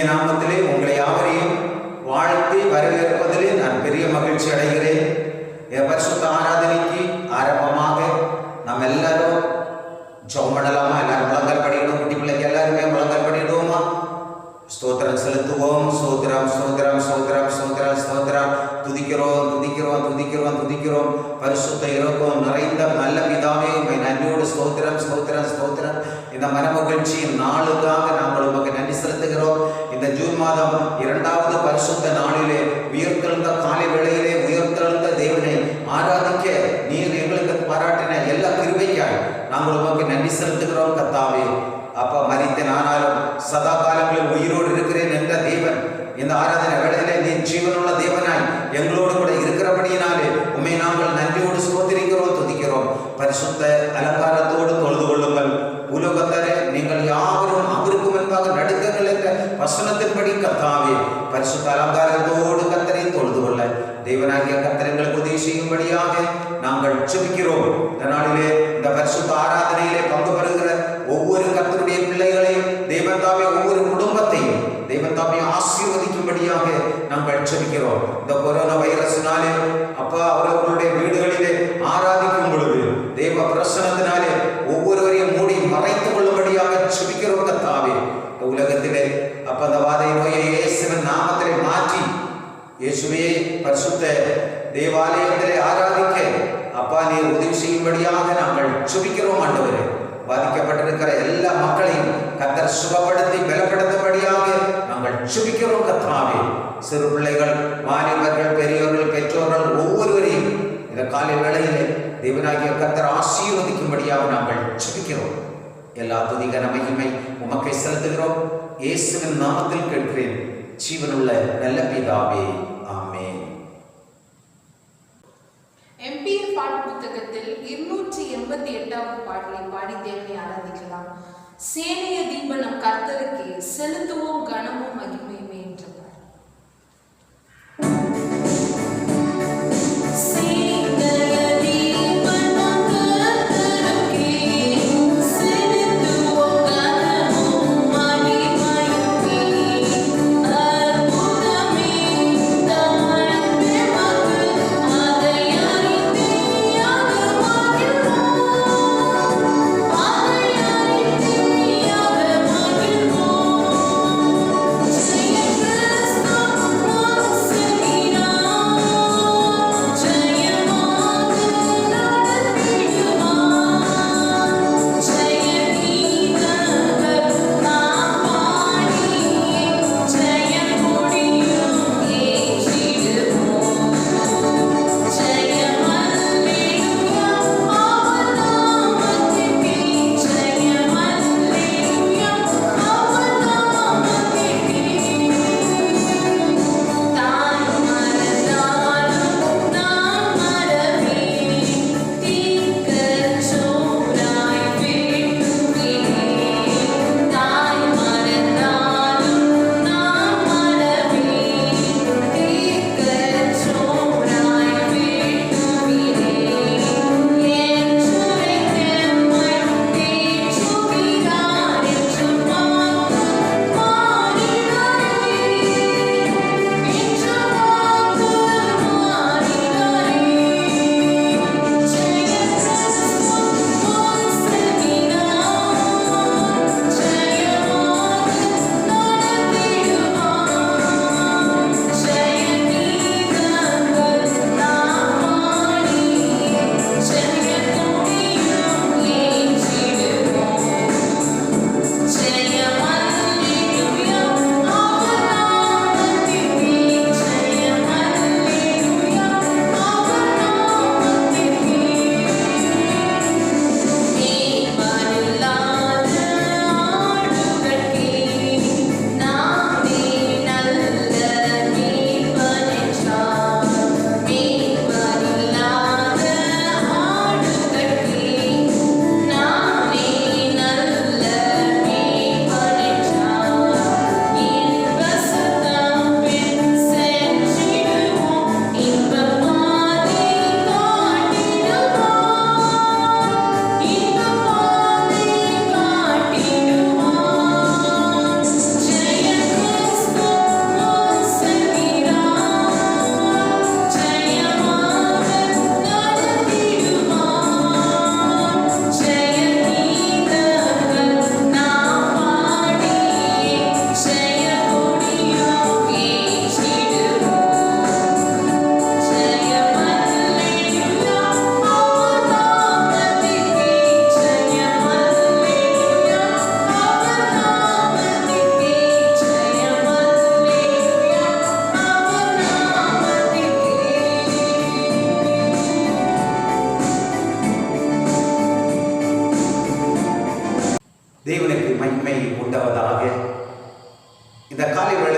இனிய நாமத்திலே உங்களை யாவரையும் வாழ்த்தி வரவேற்பதிலே நான் பெரிய மகிழ்ச்சி அடைகிறேன். பரிசுத்த ஆராதனைக்கு ஆரம்பமாக நம்ம எல்லாரும் ஜெபம் பண்ணலாமா? எல்லாரும் முழங்கால் படிக்கணும். குட்டி பிள்ளைக்கு எல்லாருமே முழங்கால் படிடுவோமா? ஸ்தோத்திரம் செலுத்துவோம். ஸ்தோத்திரம் ஸ்தோத்திரம் ஸ்தோத்திரம் ஸ்தோத்திரம் ஸ்தோத்திரம். துதிக்கிறோம் துதிக்கிறோம் துதிக்கிறோம் துதிக்கிறோம். பரிசுத்த இரக்கம் நிறைந்த நல்ல பிதாவே, உம்மை நன்றியோடு ஸ்தோத்திரம் ஸ்தோத்திரம் ஸ்தோத்திரம். இந்த மனமகிழ்ச்சியின் நாளுக்காக நாங்கள் உமக்கு நன்றி செலுத்துகிறோம். இந்த ஜூன் மாதம் 2வது பரிசுத்த நாளிலே உயர்த்தெழுந்த காலை வேளையிலே உயர்த்தெழுந்த தேவனை ஆராதிக்க நீர் எங்களுக்கு பாராட்டின எல்லா கிருபைக்காய் நாங்கள் உமக்கு நன்றி செலுத்துகிறோம் கர்த்தாவே. அப்பா, மரித்தேன் ஆனாலும் சதா காலங்களில் உயிரோடு இருக்கிறேன் என்ற தேவன் இந்த ஆராதனை வேளையிலே நீ ஜீவனுள்ள தேவனாய் எங்களோடு கூட இருக்கிறபடியினாலே உம்மை நாங்கள் நன்றியோடு ஸ்தோத்திரிக்கிறோம் துதிக்கிறோம். பரிசுத்த அலங்காரத்தோடு தொழுது கொள்ளுங்கள். உலகத்தாரே, நீங்கள் யாவரும் அவருக்கு முன்பாக நடுங்குங்கள் என்ற வசனத்தின்படி கர்த்தாவே பரிசுத்த அலங்காரத்தோடு கர்த்தரை தொழுது கொள்ள தேவனாகிய கர்த்தர் எங்களுக்கு உதவி செய்யும்படியாக நாங்கள் ஜெபிக்கிறோம். இந்த நாளிலே இந்த பரிசுத்த ஆராதனையிலே பங்கு பெறுகிற ஒவ்வொரு கர்த்தருடைய பிள்ளைகளையும் தேவன் தாமே ஒவ்வொரு குடும்பத்தையும் தேவன் தாமே ஆசீர்வதிக்கும்படியாக நாங்கள் ஜெபிக்கிறோம். இந்த கொரோனா வைரஸினாலே அப்பா அவர்களுடைய வீடுகளிலே ஆராதிக்கும் பொழுது தேவ பிரசன்னத்தினாலே ஒவ்வொருவரையும் மூடி மறைத்துக் கொள்ளும்படியாக ஜெபிக்கிறோம் கர்த்தாவே. இந்த உலகத்திலே அப்ப அந்த வாதை நோயை இயேசுவின் நாமத்திலே மாற்றி இயேசுவே பரிசுத்த தேவாலயத்திலே ஆராதிக்க அப்பா நீர் உதவி செய்யும்படியாக நாங்கள் ஜெபிக்கிறோம். ஆண்டவரே, பாதிக்கப்பட்டிருக்கிற எல்லா மக்களையும் கர்த்தர் சுகப்படுத்தி பலப்படுத்தும்படியாக நாங்கள் ஜெபிக்கிறோம் கர்த்தாவே. சிறு பிள்ளைகள், வாலிபர்கள், பெரியவர்கள், பெற்றோர்கள் ஒவ்வொருவரையும் இந்த காலை வேளையிலே தேவனாகிய கர்த்தர் ஆசீர்வதிக்கும்படியாக நாங்கள் ஜெபிக்கிறோம். எல்லா துதிக மகிமை உமக்கை செலுத்துகிறோம். இயேசுவின் நாமத்தில் கேட்கிறேன் ஜீவனுள்ள நல்ல பிதாவே, ஆமென். எம்பிஎல் பாட்டு புத்தகத்தில் 288வது பாடலை பாடி தேவனை ஆராதிக்கலாம். சேனைய தீபனம் கர்த்தருக்கே செலுத்துவோம் கனமும் மகிமையுமே என்ற பாடல். Oh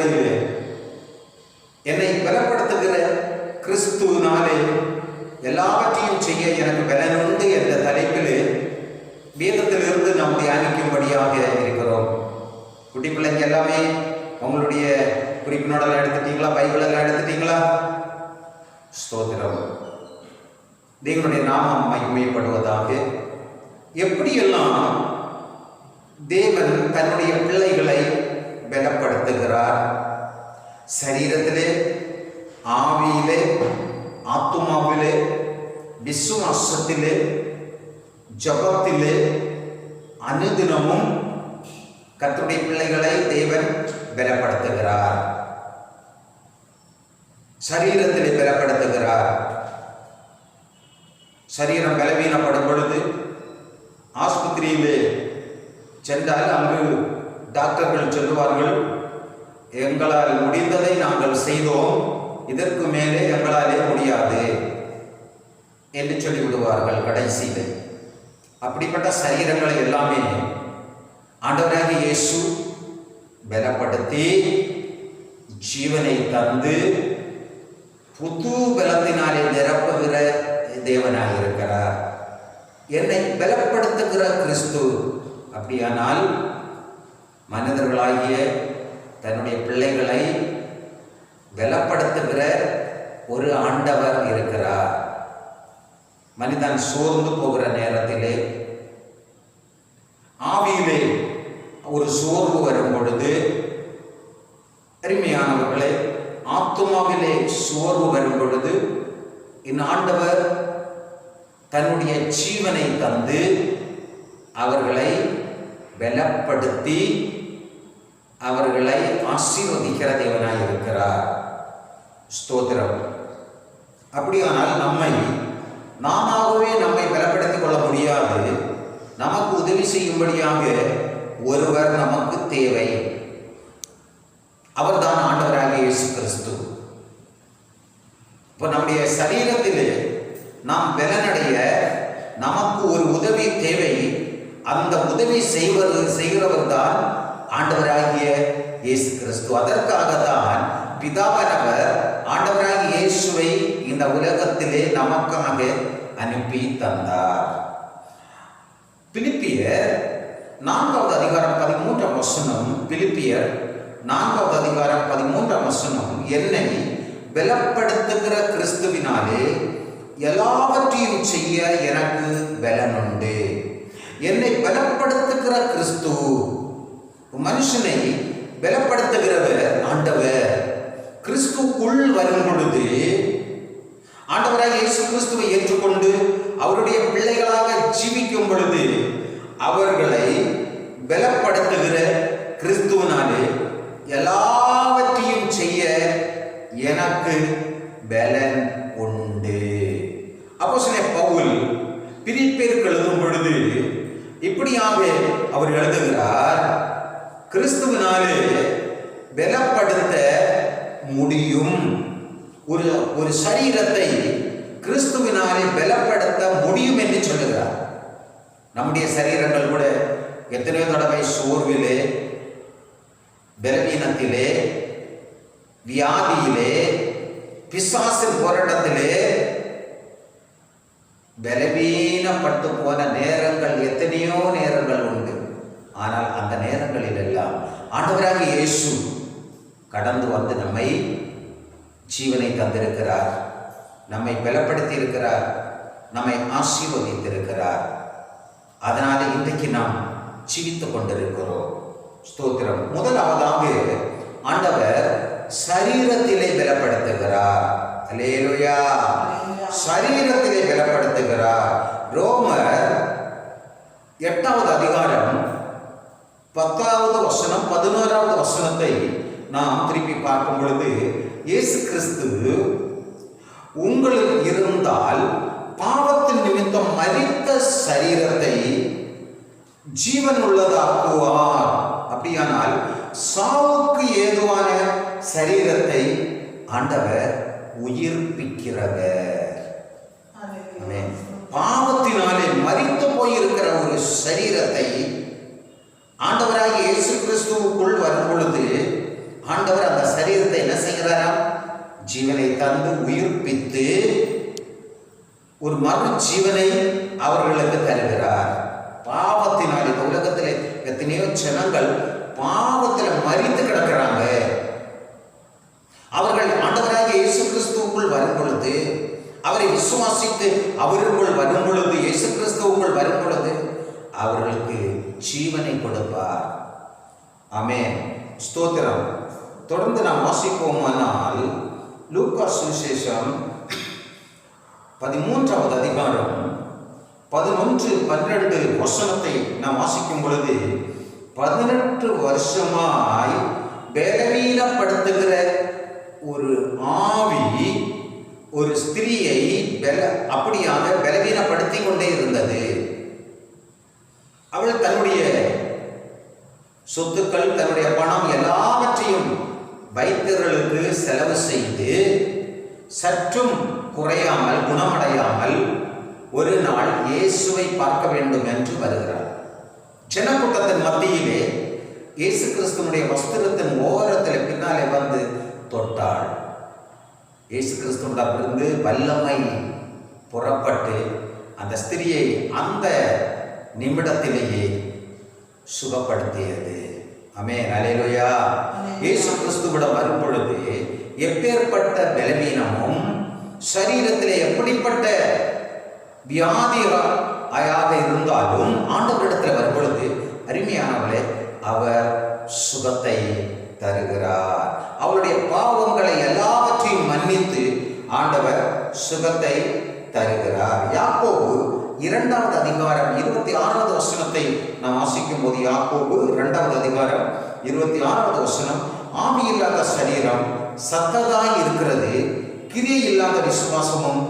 வேளையிலே என்னை பலப்படுத்துகிற கிறிஸ்துவினாலே எல்லாவற்றையும் செய்ய எனக்கு பலன் உண்டு என்ற தலைப்பிலே வேதத்திலிருந்து நாம் தியானிக்கும்படியாக இருக்கிறோம். குட்டி பிள்ளைங்க எல்லாமே உங்களுடைய குறிப்பு நோடெல்லாம் எடுத்துட்டீங்களா? பைபிள் எல்லாம் எடுத்துட்டீங்களா? ஸ்தோத்திரம். தேவனுடைய நாமம் மகிமைப்படுவதாக. எப்படியெல்லாம் தேவன் தன்னுடைய பிள்ளைகளை பலப்படுத்துகிறார்? சரீரத்திலே, ஆவியிலே, ஆத்துமாவிலே, விசுவாசத்திலே, ஜபத்திலே அனுதினமும் கர்த்தருடைய பிள்ளைகளை தேவன் பலப்படுத்துகிறார். சரீரத்திலே பலப்படுத்துகிறார். சரீரம் பலவீனப்படும் பொழுது ஆஸ்பத்திரியிலே சென்றால் அங்கு டாக்டர்கள் சொல்லுவார்கள், எங்களால் முடிந்ததை நாங்கள் செய்தோம், இதற்கு மேலே எங்களாலே முடியாது என்று சொல்லிவிடுவார்கள் கடைசியில். அப்படிப்பட்ட சரீரங்களை எல்லாமே ஆண்டவராகிய இயேசு பலப்படுத்தி ஜீவனை தந்து புது பலத்தினாலே நிரப்புகிற தேவனாக இருக்கிறார். என்னை பலப்படுத்துகிற கிறிஸ்து. அப்படியானால் மனிதர்களாகிய தன்னுடைய பிள்ளைகளை பலப்படுத்துகிற ஒரு ஆண்டவர் இருக்கிறார். மனிதன் சோர்ந்து போகிற நேரத்திலே, ஆவியிலே ஒரு சோர்வு வரும் பொழுது, அருமையானவர்களே, ஆத்துமாவிலே சோர்வு வரும் பொழுது இந்த ஆண்டவர் தன்னுடைய ஜீவனை தந்து அவர்களை பலப்படுத்தி அவர்களை ஆசீர்வதிக்கிற தேவனாய் இருக்கிறார். ஸ்தோத்திரம். அப்படியானால் நாமாகவே நம்மை பலப்படுத்திக் கொள்ள முடியாது. நமக்கு உதவி செய்யும்படியாக ஒருவர் நமக்கு தேவை. அவர்தான் ஆண்டவராகிய இயேசு கிறிஸ்து. இப்போ நம்முடைய சரீரத்திலே நாம் பலனடைய நமக்கு ஒரு உதவி தேவை. அந்த உதவி செய்கிறவர் தான் ஆண்டவராகிய இயேசு கிறிஸ்து. அதற்காகத்தான் பிதாவானவர் ஆண்டவராகிய இயேசுவை இந்த உலகத்திலே நமக்காக அனுப்பி தந்தார். பிலிப்பியர் 4வது அதிகாரம் 13ஆம் வசனம். பிலிப்பியர் 4வது அதிகாரம் 13ஆம் வசனம். என்னை பலப்படுத்துகிற கிறிஸ்துவினாலே எல்லாவற்றையும் செய்ய எனக்கு பலன் உண்டு. என்னை பலப்படுத்துகிற கிறிஸ்து. மனுஷனை பலப்படுத்துகிறவர் ஆண்டவர். கிறிஸ்துக்குள் வரும் பொழுது ஆண்டவராக இயேசு கிறிஸ்துவை ஏற்றுக்கொண்டு அவருடைய பிள்ளைகளாக ஜீவிக்கும் பொழுது அவர்களை பலப்படுத்துகிற கிறிஸ்துவினாலே எல்லாவற்றையும் செய்ய எனக்கு பலன் உண்டு. அப்போஸ்தலன் பவுல் பிலிப்பியருக்கு எழுதும் பொழுது இப்படியாக அவர் எழுதுகிறார், கிறிஸ்துவினாலே பலப்படுத்த முடியும். ஒரு சரீரத்தை கிறிஸ்துவினாலே பலப்படுத்த முடியும் என்று சொல்லுகிறார். நம்முடைய சரீரங்கள் கூட எத்தனையோ தடவை சோர்விலே, பலவீனத்திலே, வியாதியிலே, பிசாசின் போராட்டத்திலே பலவீனப்பட்டு போன நேரங்கள் எத்தனையோ நேரங்கள் உண்டு. ஆனால் அந்த நேரங்களில் எல்லாம் ஆண்டவராகிய இயேசு கடந்து வந்து நம்மை ஜீவனை தந்திருக்கிறார், நம்மை பலப்படுத்தி இருக்கிறார், நம்மை ஆசீர்வதித்திருக்கிறார். அதனால இன்றைக்கு நாம் ஜீவித்துக் கொண்டிருக்கிறோம். ஸ்தோத்திரம். முதலாவதாக ஆண்டவர் சரீரத்திலே பலப்படுத்துகிறார். அல்லேலூயா. சரீரத்திலே பலப்படுத்துகிறார். ரோமர் 8வது அதிகாரம் 10வது வசனம் 11வது வசனத்தை நாம் திருப்பி பார்க்கும் பொழுது, இயேசு கிறிஸ்து உங்களில் இருந்தால் பாவத்தின் நிமித்தம் மரித்த சரீரத்தை ஜீவன் உள்ளதாக்குவார். அப்படியானால் சாவுக்கு ஏதுவான சரீரத்தை ஆண்டவர் உயிர்ப்பிக்கிறவர். பாவத்தினாலே மரித்து போயிருக்கிற ஒரு சரீரத்தை ஆண்டவராகிய இயேசு கிறிஸ்துவுக்குள் வரும் பொழுது ஆண்டவர் அந்த சரீரத்தை என்ன செய்கிறாராம்? ஜீவனை தந்து உயிர்ப்பித்து ஒரு மறு ஜீவனை அவர்களுக்கு தருகிறார். பாவத்தினால் இந்த உலகத்தில் எத்தனையோ ஜனங்கள் பாவத்தில் மரித்து கிடக்கிறாங்க. அவர்கள் ஆண்டவராகிய இயேசு கிறிஸ்துவுக்குள் வரும் பொழுது, அவரை விசுவாசித்து அவருக்குள் வரும் பொழுது, இயேசு கிறிஸ்துவுக்குள் வரும் பொழுது அவர்களுக்கு ஜீவனை கொடுப்பார். ஆமென், ஸ்தோத்திரம். தொடர்ந்து நாம் வாசிப்போமானால் லூக்கா சுவிசேஷம் 13வது அதிகாரம் 11-12 வசனத்தை நாம் வாசிக்கும் பொழுது, 18 வருஷமாய் பலவீனப்படுத்துகிற ஒரு ஆவி ஒரு ஸ்திரியை அப்படியாக பலவீனப்படுத்தி கொண்டே இருந்தது. அவள் தன்னுடைய சொத்துக்கள், தன்னுடைய பணம் எல்லாவற்றையும் வைத்தியர்களுக்கு செலவு செய்து சற்றும் குறையாமல், குணமடையாமல் ஒரு நாள் இயேசுவை பார்க்க வேண்டும் என்று வருகிறார். ஜனக்கூட்டத்தின் மத்தியிலே இயேசு கிறிஸ்துவனுடைய வஸ்திரத்தின் ஓரத்தில் பின்னாலே வந்து தொட்டாள். இயேசு கிறிஸ்துவிடமிருந்து வல்லமை புறப்பட்டு அந்த ஸ்திரியை அந்த நிமிடத்திலேயே சுகப்படுத்தியது. ஆமென், அல்லேலூயா. இயேசு கிறிஸ்துவிடம் வரும் பொழுது எப்பேற்பட்ட பலவீனமும் சரீரத்திலே எப்படிப்பட்ட வியாதியாக இருந்தாலும் ஆண்டவரிடத்தில் வரும் பொழுது அருமையானவளே அவர் சுகத்தை தருகிறார். அவளுடைய பாவங்களை எல்லாவற்றையும் மன்னித்து ஆண்டவர் சுகத்தை தருகிறார். யாக்கோபு 2வது அதிகாரம் 26வது வசனத்தை நாம் வாசிக்கும் போது, யாக்கோபு 2வது அதிகாரம் 26வது வசனம், ஆவி இல்லாத சரீரம் சத்ததாய் இருக்கிறது, கிரியை இல்லாத விசுவாசமும்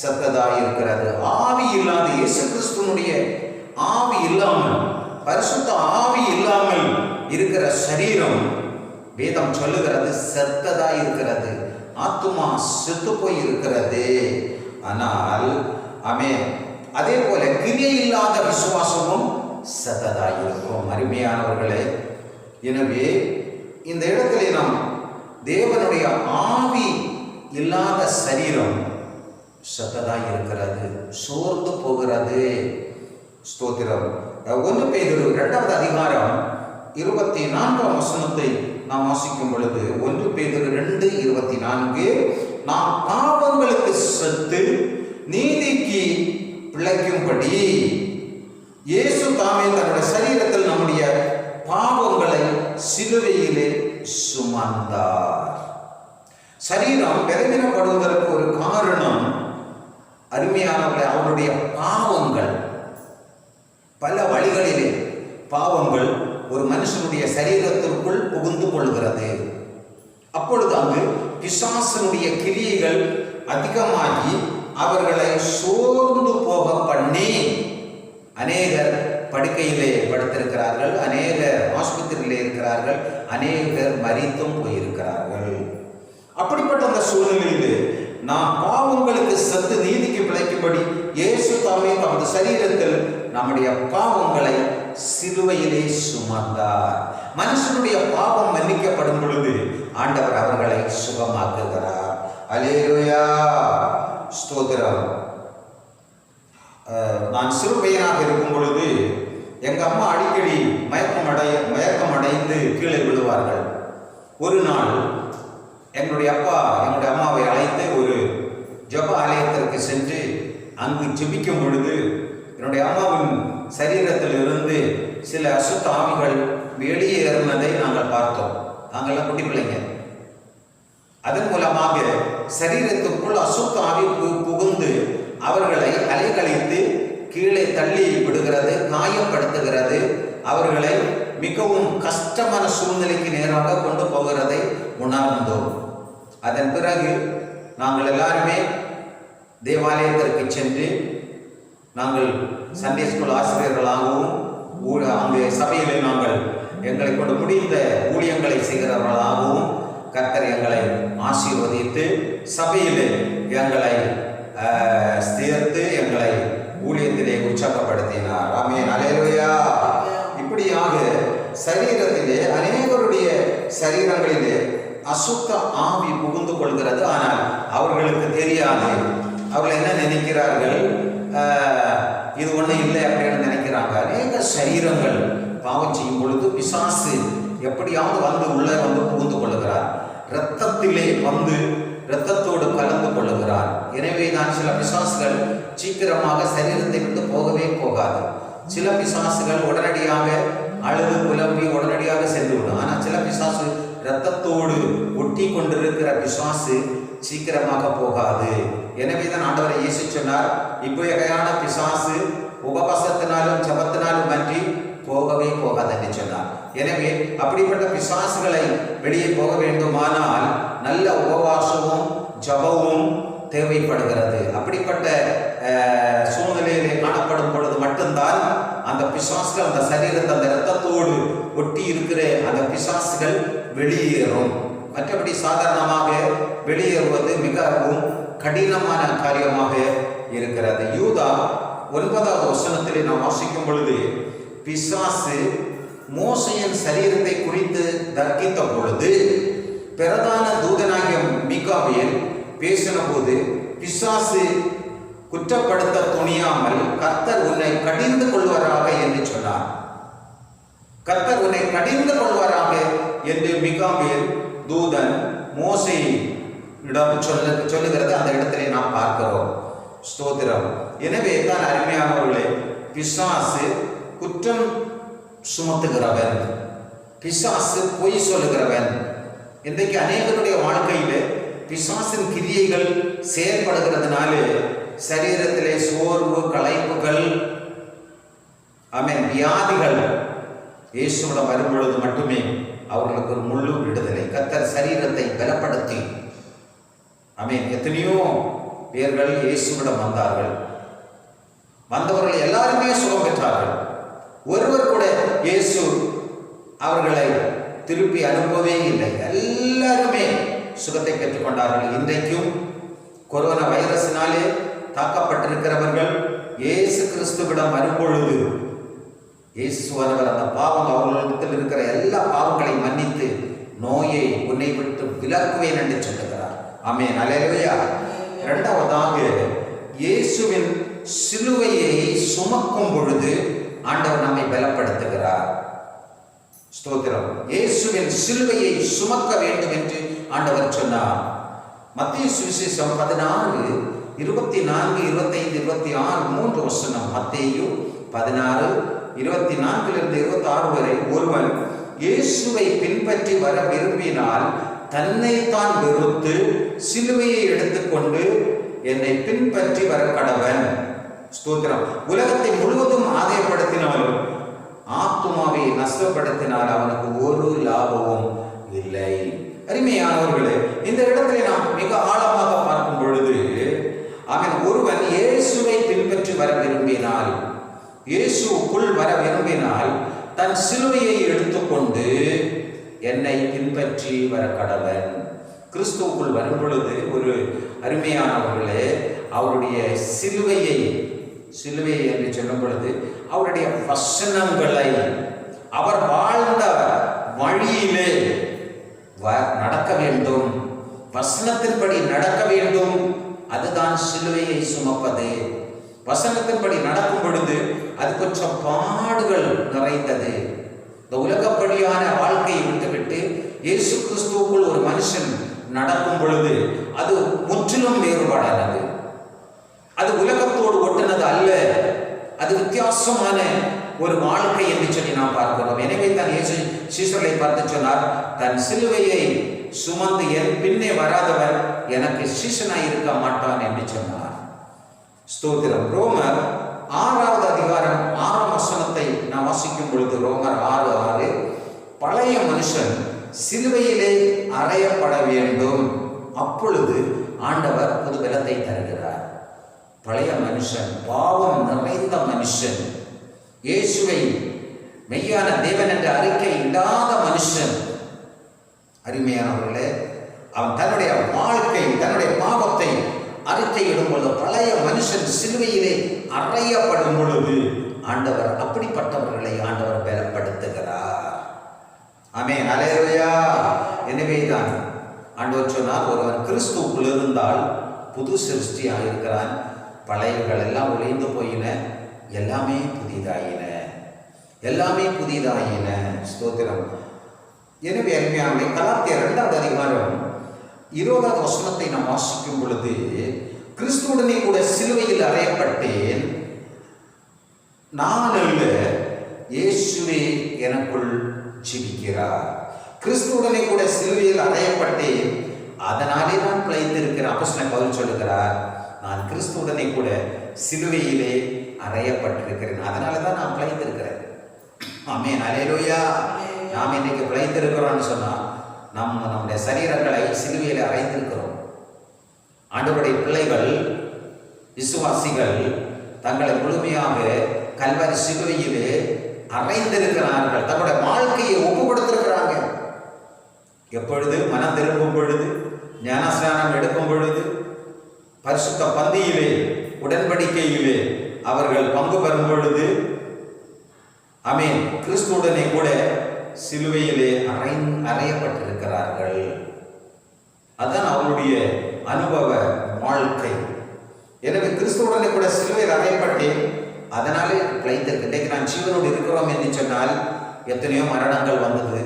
சத்ததாய் இருக்கிறது. ஆவி இல்லாத இயேசு கிறிஸ்துவனுடைய ஆவி இல்லாமல், பரிசுத்த ஆவி இல்லாமல் இருக்கிற சரீரம் வேதம் சொல்லுகிறது செத்ததாய் இருக்கிறது, ஆத்துமா செத்து போய் இருக்கிறது. ஆனால் ஆமென், அதே போல கிரியை இல்லாத விசுவாசமும் செத்ததாய் இருக்கும். அருமையானவர்களே, எனவே இந்த இடத்திலே நாம் தேவனுடைய ஆவி இல்லாத சரீரம் செத்ததாய் இருக்கிறது, சோர்ந்து போகிறது. ஸ்தோத்திரம். 1 பேதுரு 2வது அதிகாரம் 24ஆம் வசனத்தை நாம் வாசிக்கும் பொழுது, 1 பேதுரு 2:24, நாம் பாவங்களுக்கு செத்து நீதிக்கு பிழைக்கும்படி இயேசு தாமே தன்னுடைய சரீரத்தில் நம்முடைய பாவங்களை சிலுவையிலே சுமந்தார். சரீரம் பலவீனப்படுவதற்கு ஒரு காரணம் அருமையானவர்களே அவருடைய பாவங்கள். பல வழிகளிலே பாவங்கள் ஒரு மனுஷனுடைய சரீரத்திற்குள் புகுந்து கொள்கிறது. அப்பொழுது அங்கு பிசாசனுடைய கிரியைகள் அதிகமாகி அவர்களை சோர்ந்து போக பண்ணி அநேகர் படுக்கையிலே படுத்திருக்கிறார்கள், அநேகர் ஆஸ்பத்திரியிலே இருக்கிறார்கள், அநேகர் மரித்தும் போயிருக்கிறார்கள். அப்படிப்பட்ட அந்த சூழ்நிலையில் நாம் பாவங்களுக்கு செத்து நீதிக்கு பிழைக்கும்படி இயேசு தாமே தமது சரீரத்தில் நம்முடைய பாவங்களை சிலுவையிலே சுமந்தார். மனுஷனுடைய பாவம் மன்னிக்கப்படும் பொழுது ஆண்டவர் அவர்களை சுகமாக்குகிறார். அல்லேலூயா, ஸ்தோத்திரம். நான் சிறு பையனாக இருக்கும் பொழுது எங்கள் அம்மா அடிக்கடி மயக்கம் அடைந்து கீழே விழுவார்கள். ஒரு நாள் என்னுடைய அம்மாவை அழைத்து ஒரு ஜெப ஆலயத்திற்கு சென்று அங்கு ஜெபிக்கும் பொழுது என்னுடைய அம்மாவின் சரீரத்தில் இருந்து சில அசுத்த ஆவிகள் வெளியேறினதை நாங்கள் பார்த்தோம். நாங்கள்லாம் குட்டி பிள்ளைங்க. அதன் மூலமாக சரீரத்துக்குள் அசுத்த ஆவி புகுந்து அவர்களை அலைகழித்து கீழே தள்ளி விடுகிறது, காயப்படுத்துகிறது, அவர்களை மிகவும் கஷ்டமான சூழ்நிலைக்கு நேராக கொண்டு போகிறதை உணர்ந்தோம். அதன் பிறகு நாங்கள் எல்லாருமே தேவாலயத்திற்கு சென்று நாங்கள் சண்டே ஸ்கூல் ஆசிரியர்களாகவும் அங்கே சபையிலே நாங்கள் எங்களை கொண்டு முடிந்த ஊழியங்களை செய்கிறவர்களாகவும் கர்த்தர் எங்களை ஆசீர்வதித்து சபையிலே எங்களை சேர்த்து எங்களை ஊழியத்திலே உற்சாகப்படுத்தினார். ஆமென், அல்லேலூயா. இப்படியாக சரீரத்திலே அநேகருடைய சரீரங்களிலே அசுத்த ஆவி புகுந்து கொள்கிறது. ஆனால் அவர்களுக்கு தெரியாது. அவர்கள் என்ன நினைக்கிறார்கள்? இது ஒன்றும் இல்லை அப்படின்னு நினைக்கிறாங்க. அநேக சரீரங்கள் பாவம் செய்யும் பொழுது பிசாசு எப்படியாவது வந்து உள்ளே வந்து புகுந்து கொள்ளுகிறார். இரத்தத்திலே வந்து இரத்தத்தோடு கலந்து கொள்ளுகிறார். எனவே தான் சில பிசாசுகள் சீக்கிரமாக சரீரத்தை விட்டு போகவே போகாது. சில பிசாசுகள் உடனடியாக அழுது புலம்பி உடனடியாக சென்று விடும். ஆனால் சில பிசாசு இரத்தத்தோடு ஒட்டி கொண்டிருக்கிற பிசாசு சீக்கிரமாக போகாது. எனவே தான் ஆண்டவரை இயேசு சொன்னார், இப்பகையான பிசாசு உபவாசத்தினாலும் ஜபத்தினாலும் அன்றி போகவே போகாது என்று சொன்னார். எனவே அப்படிப்பட்ட பிசாசுகளை வெளியே போக வேண்டுமானால் நல்ல உபவாசமும் ஜபமும் தேவைப்படுகிறது. அப்படிப்பட்ட சூழ்நிலையிலே காணப்படும் பொழுது மட்டும்தான் அந்த பிசாசுகள் அந்த சரீரத்தை அந்த இரத்தத்தோடு ஒட்டி இருக்கிற அந்த பிசாசுகள் வெளியேறும். மற்றபடி சாதாரணமாக வெளியேறுவது மிகவும் கடினமான காரியமாக இருக்கிறது. யூதா 9வது வசனத்திலே நாம் வாசிக்கும் பொழுது, பிசாசு மோசையின் சரீரத்தை குறித்து தர்க்கித்த பொழுது பிரதான தூதனாகிய மிகாவேல் பேசின போது, பிசாசு குற்றப்படுத்த துணியாமல் கர்த்தர் உன்னை கடிந்து கொள்வாராக என்று சொன்னார். கர்த்தர் உன்னை கடிந்து கொள்வாராக என்று மிகாவேல் தூதன் மோசையிடம் சொல்லுகிறது. அந்த இடத்திலே நாம் பார்க்கிறோம். ஸ்தோத்திரம். எனவே தான் அருமையானவர்களே, பிசாசு குற்றம் சுமத்துகிறவன், பிசாசு பொய் சொல்லுகிறவன். இன்றைக்கு அநேகருடைய வாழ்க்கையிலே பிசாசின் கிரியைகள் செயல்படுகிறதுனாலே சரீரத்திலே சோர்வு, களைப்புகள், வியாதிகள் இயேசுவிடம் வரும்பொழுது மட்டுமே அவர்களுக்கு ஒரு முழு விடுதலை. கர்த்தர் சரீரத்தை பலப்படுத்தி எத்தனையோ பேர்கள் இயேசுவிடம் வந்தார்கள். வந்தவர்கள் எல்லாருமே சுகம் பெற்றார்கள். ஒருவர் கூட இயேசு அவர்களை திருப்பி அனுப்பவே இல்லை. எல்லாருமே சுகத்தை பெற்றுக்கொண்டார்கள். இன்றைக்கும் கொரோனா வைரஸினாலே தாக்கப்பட்டிருக்கிறவர்கள் இயேசு கிறிஸ்துவிடம் வரும்பொழுது இயேசுவானவர் அந்த பாவம் அவர்களிடத்தில் இருக்கிற எல்லா பாவங்களையும் மன்னித்து நோயை உன்னை விட்டு விலக்குவேன் என்று சொல்லுகிறார். ஆமென். அல்லேலூயா. இரண்டாவதாக, இயேசுவின் சிலுவையை சுமக்கும் பொழுது ஆண்டவர் நம்மை பலப்படுத்துகிறார். ஸ்தோத்திரம். இயேசுவின் சிலுவையை சுமக்க வேண்டும் என்று ஆண்டவர் சொன்னார். மத்தேயு சுவிசேஷம் 16, 24, 25, 26 3 வசனம். மத்தேயு 16, 24 26 வரை, ஒருவன் இயேசுவை பின்பற்றி வர விரும்பினால் தன்னைத்தான் வெறுத்து சிலுவையை எடுத்துக்கொண்டு என்னை பின்பற்றி வர கடவன். ஸ்தோத்திரம். உலகத்தை முழுவதும் ஆதாயப்படுத்தினாலும் ஆத்துமாவை நஷ்டப்படுத்தினால் அவனுக்கு ஒரு லாபமும் இல்லை. அருமையானவர்களே, இந்த இடத்திலே நாம் மிக ஆழமாக பார்க்கும் பொழுது ஒருவன் இயேசுவை பின்பற்றி வர விரும்பினால், இயேசுக்குள் வர விரும்பினால் தன் சிலுவையை எடுத்துக்கொண்டு என்னை பின்பற்றி வர கடவன். கிறிஸ்துவுக்குள் வரும் பொழுது ஒரு அருமையானவர்களே, அவருடைய சிலுவையை என்று சொல்லும் பொழுது அவருடைய வசனங்களை, அவர் வாழ்ந்த வழியிலே நடக்க வேண்டும், வசனத்தின்படி நடக்க வேண்டும். அதுதான் சிலுவையை சுமப்பது. வசனத்தின்படி நடக்கும் பொழுது அது கொஞ்சம் பாடுகள் நிறைந்தது. இந்த உலகப்படியான வாழ்க்கையை விட்டுவிட்டு இயேசு கிறிஸ்துவுக்குள் ஒரு மனுஷன் நடக்கும் பொழுது அது முற்றிலும் வேறுபாடானது. அது உலகத்தோடு ஒட்டுனது அல்ல. அது வித்தியாசமான ஒரு வாழ்க்கை என்று சொல்லி நாம் பார்க்கிறோம். எனவே தான் இயேசு சீஷர்களை பார்த்து சொன்னார், தன் சிலுவையை சுமந்து என் பின்னே வராதவர் எனக்கு சீஷனாய் இருக்க மாட்டான் என்று சொன்னார். ஸ்தோத்திரம். ரோமர் 6வது அதிகாரம் 6ஆம் வசனத்தை நாம் வாசிக்கும் பொழுது, ரோமர் 6:6, பழைய மனுஷன் சிலுவையிலே அறையப்பட வேண்டும், அப்பொழுது ஆண்டவர் புது பலத்தை தருகிறார். பழைய மனுஷன், பாவம் நிறைந்த மனுஷன், இயேசுவை மெய்யான தேவன் என்ற அறிக்கை இடாத மனுஷன், அருமையானவர்களே, அவன் தன்னுடைய வாழ்க்கை, தன்னுடைய பாவத்தை அறிக்கையிடும் பொழுது, பழைய மனுஷன் சிலுவையிலே அறையப்படும் பொழுது ஆண்டவர் அப்படிப்பட்டவர்களை ஆண்டவர் பலப்படுத்துகிறார். ஆமென். அல்லேலூயா. எனவேதான் ஆண்டவர் சொன்னார், ஒருவன் கிறிஸ்துவுக்குள் இருந்தால் புது சிருஷ்டியாக இருக்கிறான், பழையர்கள் எல்லாம் ஒளிந்து போயின, எல்லாமே புதிதாயின, எல்லாமே புதிதாயின. ஸ்தோத்திரம். எனவே அருமையானவர்களே, கலாத்தியர் 2வது அதிகாரம் 20வது வசனத்தை நாம் வாசிக்கும் பொழுது, கிறிஸ்துவுடனே கூட சிலுவையில் அறையப்பட்டேன், நான் அல்ல, இயேசுவே எனக்குள் ஜீவிக்கிறார். கிறிஸ்துவுடனே கூட சிலுவையில் அறையப்பட்டேன், அதனாலே நான் பிழைத்திருக்கிறேன். அப்போஸ்தலன் பவுல் சொல்லுகிறார், நான் கிறிஸ்துவுடனே கூட சிலுவையிலே அறையப்பட்டிருக்கிறேன், அதனால தான் நான் பிழைத்திருக்கிறேன். ஆமென், அல்லேலூயா. நாம் இன்னைக்கு பிழைத்திருக்கிறோம்னு சொன்னா நம்முடைய சரீரங்களை சிலுவையிலே அறைந்திருக்கிறோம். ஆண்டவருடைய பிள்ளைகள், விசுவாசிகள் தங்களை முழுமையாக கல்வாரி சிலுவையிலே அறைந்திருக்கிறார்கள். தங்களுடைய வாழ்க்கையை ஒப்பு கொடுத்திருக்கிறாங்க. எப்பொழுது? மனம் திரும்பும் பொழுது, ஞானஸ்நானம் எடுக்கும் பொழுது, பரிசுத்த பந்தியிலே, உடன்படிக்கையிலே அவர்கள் பங்கு பெறும் பொழுது, ஆமென், கிறிஸ்துவுடனே கூட சிலுவையிலே அறையப்பட்டிருக்கிறார்கள். அதுதான் அவருடைய அனுபவ வாழ்க்கை. எனவே கிறிஸ்துவுடனே கூட சிலுவையில் அறையப்பட்டேன், அதனாலே பிழைத்திருக்கு. இன்றைக்கு நான் ஜீவனோடு இருக்கிறோம் என்று சொன்னால் எத்தனையோ மரணங்கள் வந்தது,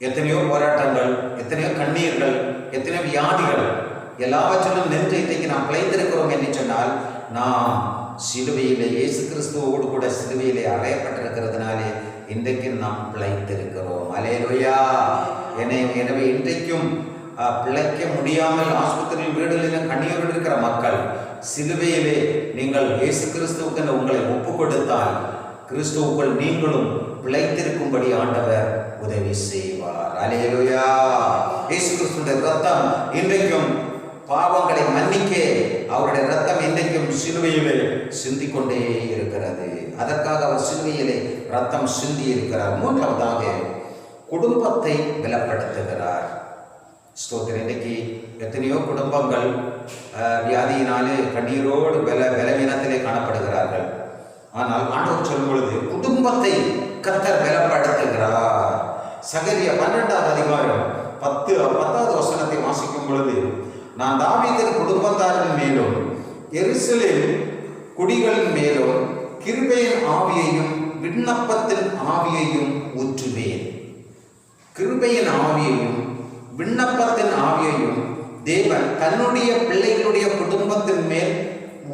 எத்தனையோ போராட்டங்கள், எத்தனையோ கண்ணீர்கள், எத்தனையோ வியாதிகள், எல்லாவற்றிலும் நின்று இன்றைக்கு நாம் பிழைத்திருக்கிறோம் என்று சொன்னால் நாம் சிலுவையிலே இயேசு கிறிஸ்துவோடு கூட சிலுவையிலே அறையப்பட்டிருக்கிறதுனாலே இன்றைக்கு நாம் பிழைத்திருக்கிறோம். அல்லேலூயா. எனவே இன்றைக்கும் பிழைக்க முடியாமல் ஆஸ்பத்திரியில் வீடுகளிலும் கண்ணீரோடு இருக்கிற மக்கள், சிலுவையிலே நீங்கள் இயேசு கிறிஸ்துவுக்கு உங்களை ஒப்பு கொடுத்தால் கிறிஸ்துவுக்குள் நீங்களும் பிழைத்திருக்கும்படி ஆண்டவர் உதவி செய்வார். அல்லேலூயா. இயேசு கிறிஸ்துவின் ரத்தம் இன்றைக்கும் பாவங்களை மன்னிக்க அவருடைய ரத்தம் இன்றைக்கும் சிலுவையிலே சிந்திக்கொண்டே இருக்கிறது. அதற்காக அவர் சிலுவையிலே ரத்தம் சிந்தி இருக்கிறார். 3வதாக குடும்பத்தை பலப்படுத்துகிறார். ஸ்தோத்திரம். இன்றைக்கு எத்தனையோ குடும்பங்கள் வியாதியினாலே கண்ணீரோடு பலவீனத்திலே காணப்படுகிறார்கள். ஆனால் ஆண்டவர் சொல்லும் பொழுது குடும்பத்தை கர்த்தர் பலப்படுத்துகிறார். சகரியா 12வது அதிகாரம் 10வது வசனத்தை வாசிக்கும் பொழுது, நான் தாவீதின் குடும்பத்தாரின் மேலும் எருசலேம் குடிகளின் மேலும் கிருபையின் ஆவியையும் விண்ணப்பத்தின் ஆவியையும் ஊற்றுவேன். கிருபையின் ஆவியையும் விண்ணப்பத்தின் ஆவியையும் தேவன் தன்னுடைய பிள்ளைகளுடைய குடும்பத்தின் மேல்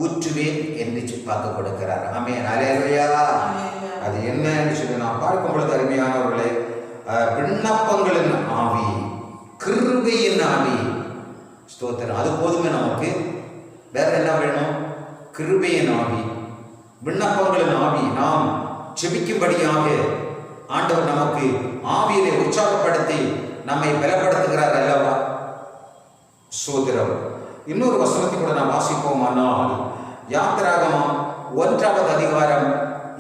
ஊற்றுவேன் என்று பார்க்க கொடுக்கிறார். ஆமென், அல்லேலூயா. அது என்ன என்று சொல்லி நாம் பார்க்கும் பொழுது அருமையானவர்களே, விண்ணப்பங்களின் ஆவி, கிருபையின் ஆவி. ஸ்தோத்திரம். அது போதுமே நமக்கு. வேற என்ன வேணும்? கிருபையின் ஆவி, விண்ணப்பங்களின் ஆவி. நாம் செபிக்கும்படியாக ஆண்டவர் நமக்கு ஆவியிலே உற்சாகப்படுத்தி நம்மை பலப்படுத்துகிறார் அல்லவா? ஸ்தோத்திரம். இன்னொரு வசனத்தை கூட நாம் வாசிப்போமானால், யாத்திராகமம் 1வது அதிகாரம்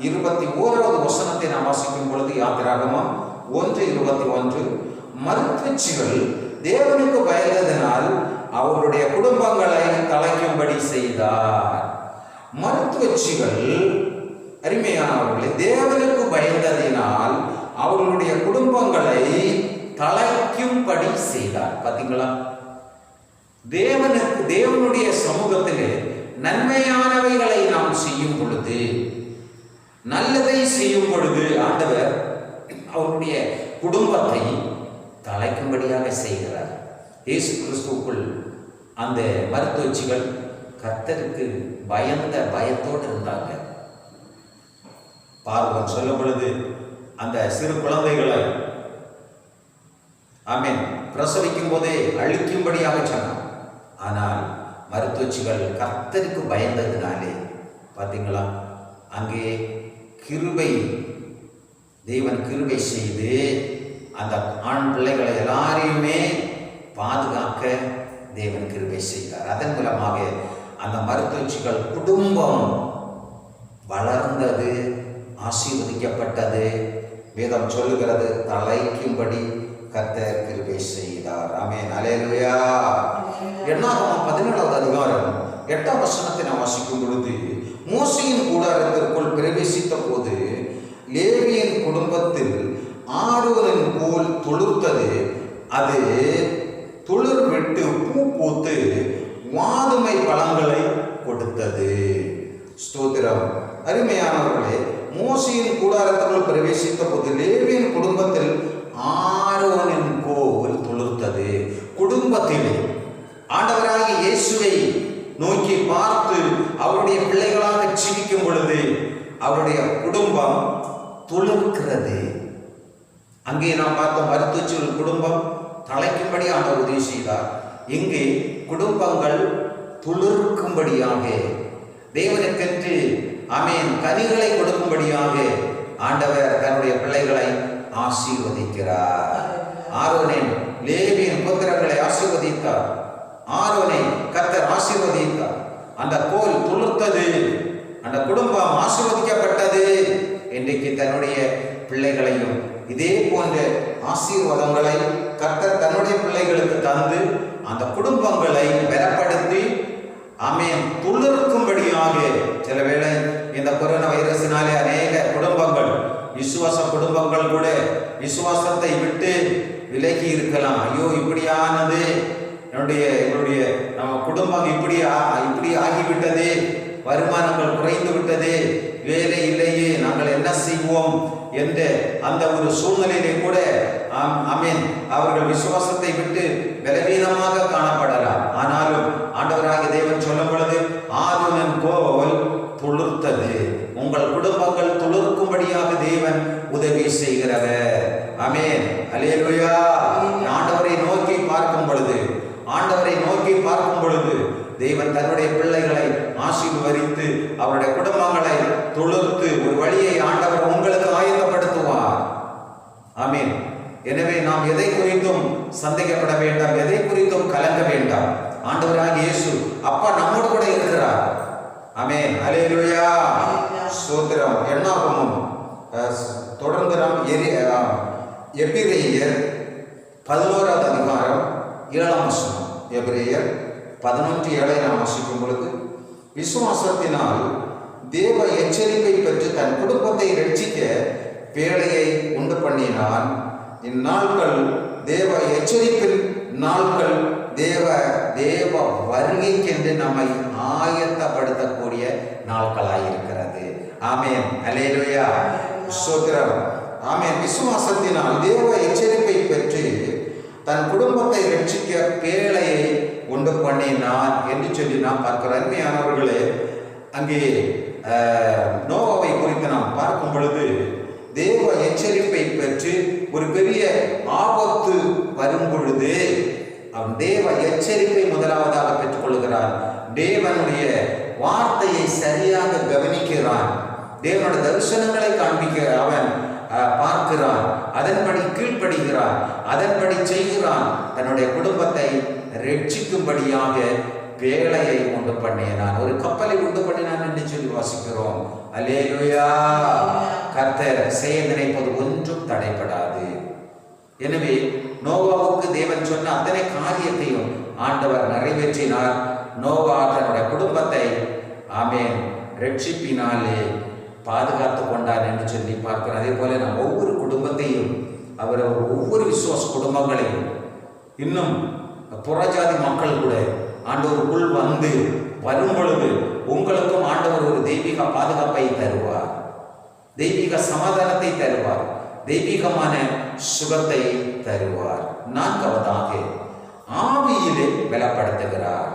21வது வசனத்தை நாம் வாசிக்கும் பொழுது, யாத்திராகமம் 1:21, மருத்துவச்சிகள் தேவனுக்கு பயந்ததினால் அவருடைய குடும்பங்களை தலைக்கும்படி செய்தார். மருத்துவச்சிகள் அருமையானவர்களே, தேவனுக்கு பயந்ததினால் அவர்களுடைய குடும்பங்களை தலைக்கும்படி செய்தார். பார்த்தீங்களா? தேவனுடைய சமூகத்திலே நன்மையானவைகளை நாம் செய்யும் பொழுது, நல்லதை செய்யும் பொழுது ஆண்டவர் அவருடைய குடும்பத்தை தலைக்கும்படியாக செய்கிறார். இயேசு கிறிஸ்துவுக்குள் அந்த மருத்துவச்சிகள் கர்த்தருக்கு பயத்தோடு இருந்தாங்க. பார்வன் சொல்லும் பொழுது அந்த சிறு குழந்தைகளை ஆமென் பிரசவிக்கும் போதே அழிக்கும்படியாக சொன்னார். ஆனால் மருத்துவச்சிகள் கர்த்தருக்கு பயந்ததினாலே பார்த்தீங்களா, அங்கே கிருபை, தேவன் கிருபை செய்து அந்த ஆண் பிள்ளைகளை எல்லாரையுமே பாதுகாக்க தேவன் கிருபை செய்தார். அதன் மூலமாக அந்த மருத்துவச்சிகள் குடும்பம் வளர்ந்தது, ஆசீர்வதிக்கப்பட்டது. வேதம் சொல்லுகிறது, தலைக்கும்படி கர்த்தர் கிருபை செய்தார். ஆமென், அல்லேலூயா. என்னாகமம் 17வது அதிகாரம் 8ஆம் வசனத்தை நாம் வாசிக்கும் பொழுது, மோசேயின் கூடாரத்திற்குள் பிரவேசித்த போது லேவியின் குடும்பத்தில் ஆரோனின் கோல் தொழுத்தது அது துளிர் விட்டு பூ பூத்து வாதுமை பழங்களை கொடுத்தது. ஸ்தோத்திரம். அருமையானவர்களே, மோசேயின் கூடாரத்திற்குள் பிரவேசித்த போது லேவியின் குடும்பத்தில் ஆரோனின் கோல் துளிர்த்தது. குடும்பத்திலே ஆண்டவராகிய இயேசுவை நோக்கி பார்த்து அவருடைய பிள்ளைகளாக ஜீவிக்கும் பொழுது அவருடைய குடும்பம் துளிர்க்கிறது. அங்கே நாம் பார்த்த மருத்துவச்சிகள் குடும்பம் தலைக்கும்படி ஆண்டவர் உதவி செய்தார். இங்கே குடும்பங்கள் துளிர்க்கும்படியாக தேவனுக்கென்று ஆமென் கனிகளை கொடுக்கும்படியாக ஆண்டவர் தன்னுடைய பிள்ளைகளை ஆசீர்வதிக்கிறார். ஆரோனின் லேவியின் புத்திரர்களை ஆசீர்வதித்தார். ஆரோனை கர்த்தர் ஆசீர்வதித்தார். அந்த கோல் துளிர்த்தது. அந்த குடும்பம் ஆசீர்வதிக்கப்பட்டது. இன்றைக்கு தன்னுடைய பிள்ளைகளையும் இதே போன்ற ஆசீர்வாதங்களை கர்த்தர் தன்னுடைய பிள்ளைகளுக்கு தந்து அந்த குடும்பங்களை பலப்படுத்தி ஆமென் துளிர்க்கும்படியாக. சில வேளை இந்த கொரோனா வைரஸினாலே அநேக குடும்பங்கள் விசுவாச குடும்பங்கள் கூட விசுவாசத்தை விட்டு விலகி இருக்கலாம். ஐயோ, இப்படியானது எங்களுடைய நம்ம குடும்பம் இப்படி ஆகிவிட்டது, வருமானங்கள் குறைந்து விட்டது, வேலை இல்லையே, நாங்கள் என்ன செய்வோம் என்ற அந்த ஒரு சூழ்நிலையிலே கூட ஆமென் அவர்கள் விசுவாசத்தை விட்டு பலவீனமாக காணப்படலாம். ஆனாலும் ஆண்டவராகிய தேவன் சொல்லும் பொழுது ஆரோனின் கோல் துளிர்த்தது. உங்கள் குடும்பங்கள் துளிர்க்கும்படியாக தேவன் உதவி செய்கிறவர். ஆமென். அல்லேலூயா. ஆண்டவரை நோக்கி பார்க்கும் பொழுது தேவன் தன்னுடைய பிள்ளைகளை ஆசீர்வதித்து அவருடைய குடும்பங்களை துளிர்த்து ஒரு வழியை ஆண்டவர் உங்களுக்கு ஆயத்தப்படுத்துவார். ஆமென். எனவே நாம் எதை குறித்தும் சந்தேகப்பட வேண்டாம், எதை குறித்தும் கலங்க வேண்டாம். ஆண்டவராகிய இயேசு அப்பா நம்மோடு கூட இருக்கிறார். ஆமென். அல்லேலூயா. ஸ்தோத்திரம். என்னாகமும் தொடர்ந்து நாம் எபிரேயர் 11வது அதிகாரம் 7ஆம் வசனம். எபிரேயர் 11:7 நாம் வாசிக்கும் பொழுது, விசுவாசத்தினால் தேவ எச்சரிப்பை பெற்று தன் குடும்பத்தை ரட்சிக்க பேழையை உண்டு பண்ணினான். இந்நாட்கள் தேவ எச்சரிப்பின் நாட்கள், தேவ வருகைக்கென்று நம்மை ஆயத்தப்படுத்தக்கூடிய நாட்களாயிருக்கிறது. ஆமென். அல்லேலூயா. ஸ்தோத்திரம். ஆமென். விசுவாசத்தினால் தேவ எச்சரிப்பை பெற்று தன் குடும்பத்தை ரட்சிக்க பேழையை உண்டு பண்ணினான் என்று சொல்லி நாம் பார்க்கிறோம். அருமையானவர்களே, அங்கே நோவாவை குறித்து நாம் பார்க்கும் பொழுது தேவ எச்சரிப்பை பெற்று ஒரு பெரிய ஆபத்து வரும் பொழுது அவன் தேவ எச்சரிப்பை முதலாவதாக பெற்றுக்கொள்கிறான். தேவனுடைய வார்த்தையை சரியாக கவனிக்கிறான். தேவனுடைய தரிசனங்களை காண்பிக்க அவன் பார்க்கிறான். அதன்படி கீழ்ப்படுகிறான், அதன்படி செய்கிறான். தன்னுடைய குடும்பத்தை ரட்சிக்கும்படியாக பேழையை உண்டு பண்ணினான். ஒரு கப்பலை உண்டு பண்ணினான் என்று சொல்லி வாசிக்கிறோம். அல்லேலூயா. கர்த்தர் செய்ய நினைப்பது ஒன்றும் தடைபடாது. எனவே நோவாவுக்கு தேவன் சொன்ன அத்தனை காரியத்தையும் ஆண்டவர் நிறைவேற்றினார். நோவா தன்னுடைய குடும்பத்தை ஆமென் ரட்சிப்பினாலே பாதுகாத்து கொண்டார் என்று சொல்லி பார்க்கிறோம். அதே போல நாம் ஒவ்வொரு குடும்பத்தையும் அவர் ஒவ்வொரு விசுவாச குடும்பங்களையும் இன்னும் புறஜாதி மக்கள் கூட ஆண்டவருக்குள் வரும் பொழுது உங்களுக்கும் ஆண்டவர் ஒரு தெய்வீக பாதுகாப்பை தருவார், தெய்வீக சமாதானத்தை தருவார், தெய்வீகமான சுகத்தை தருவார். நான்காவதாக ஆவியிலே பலப்படுத்துகிறார்.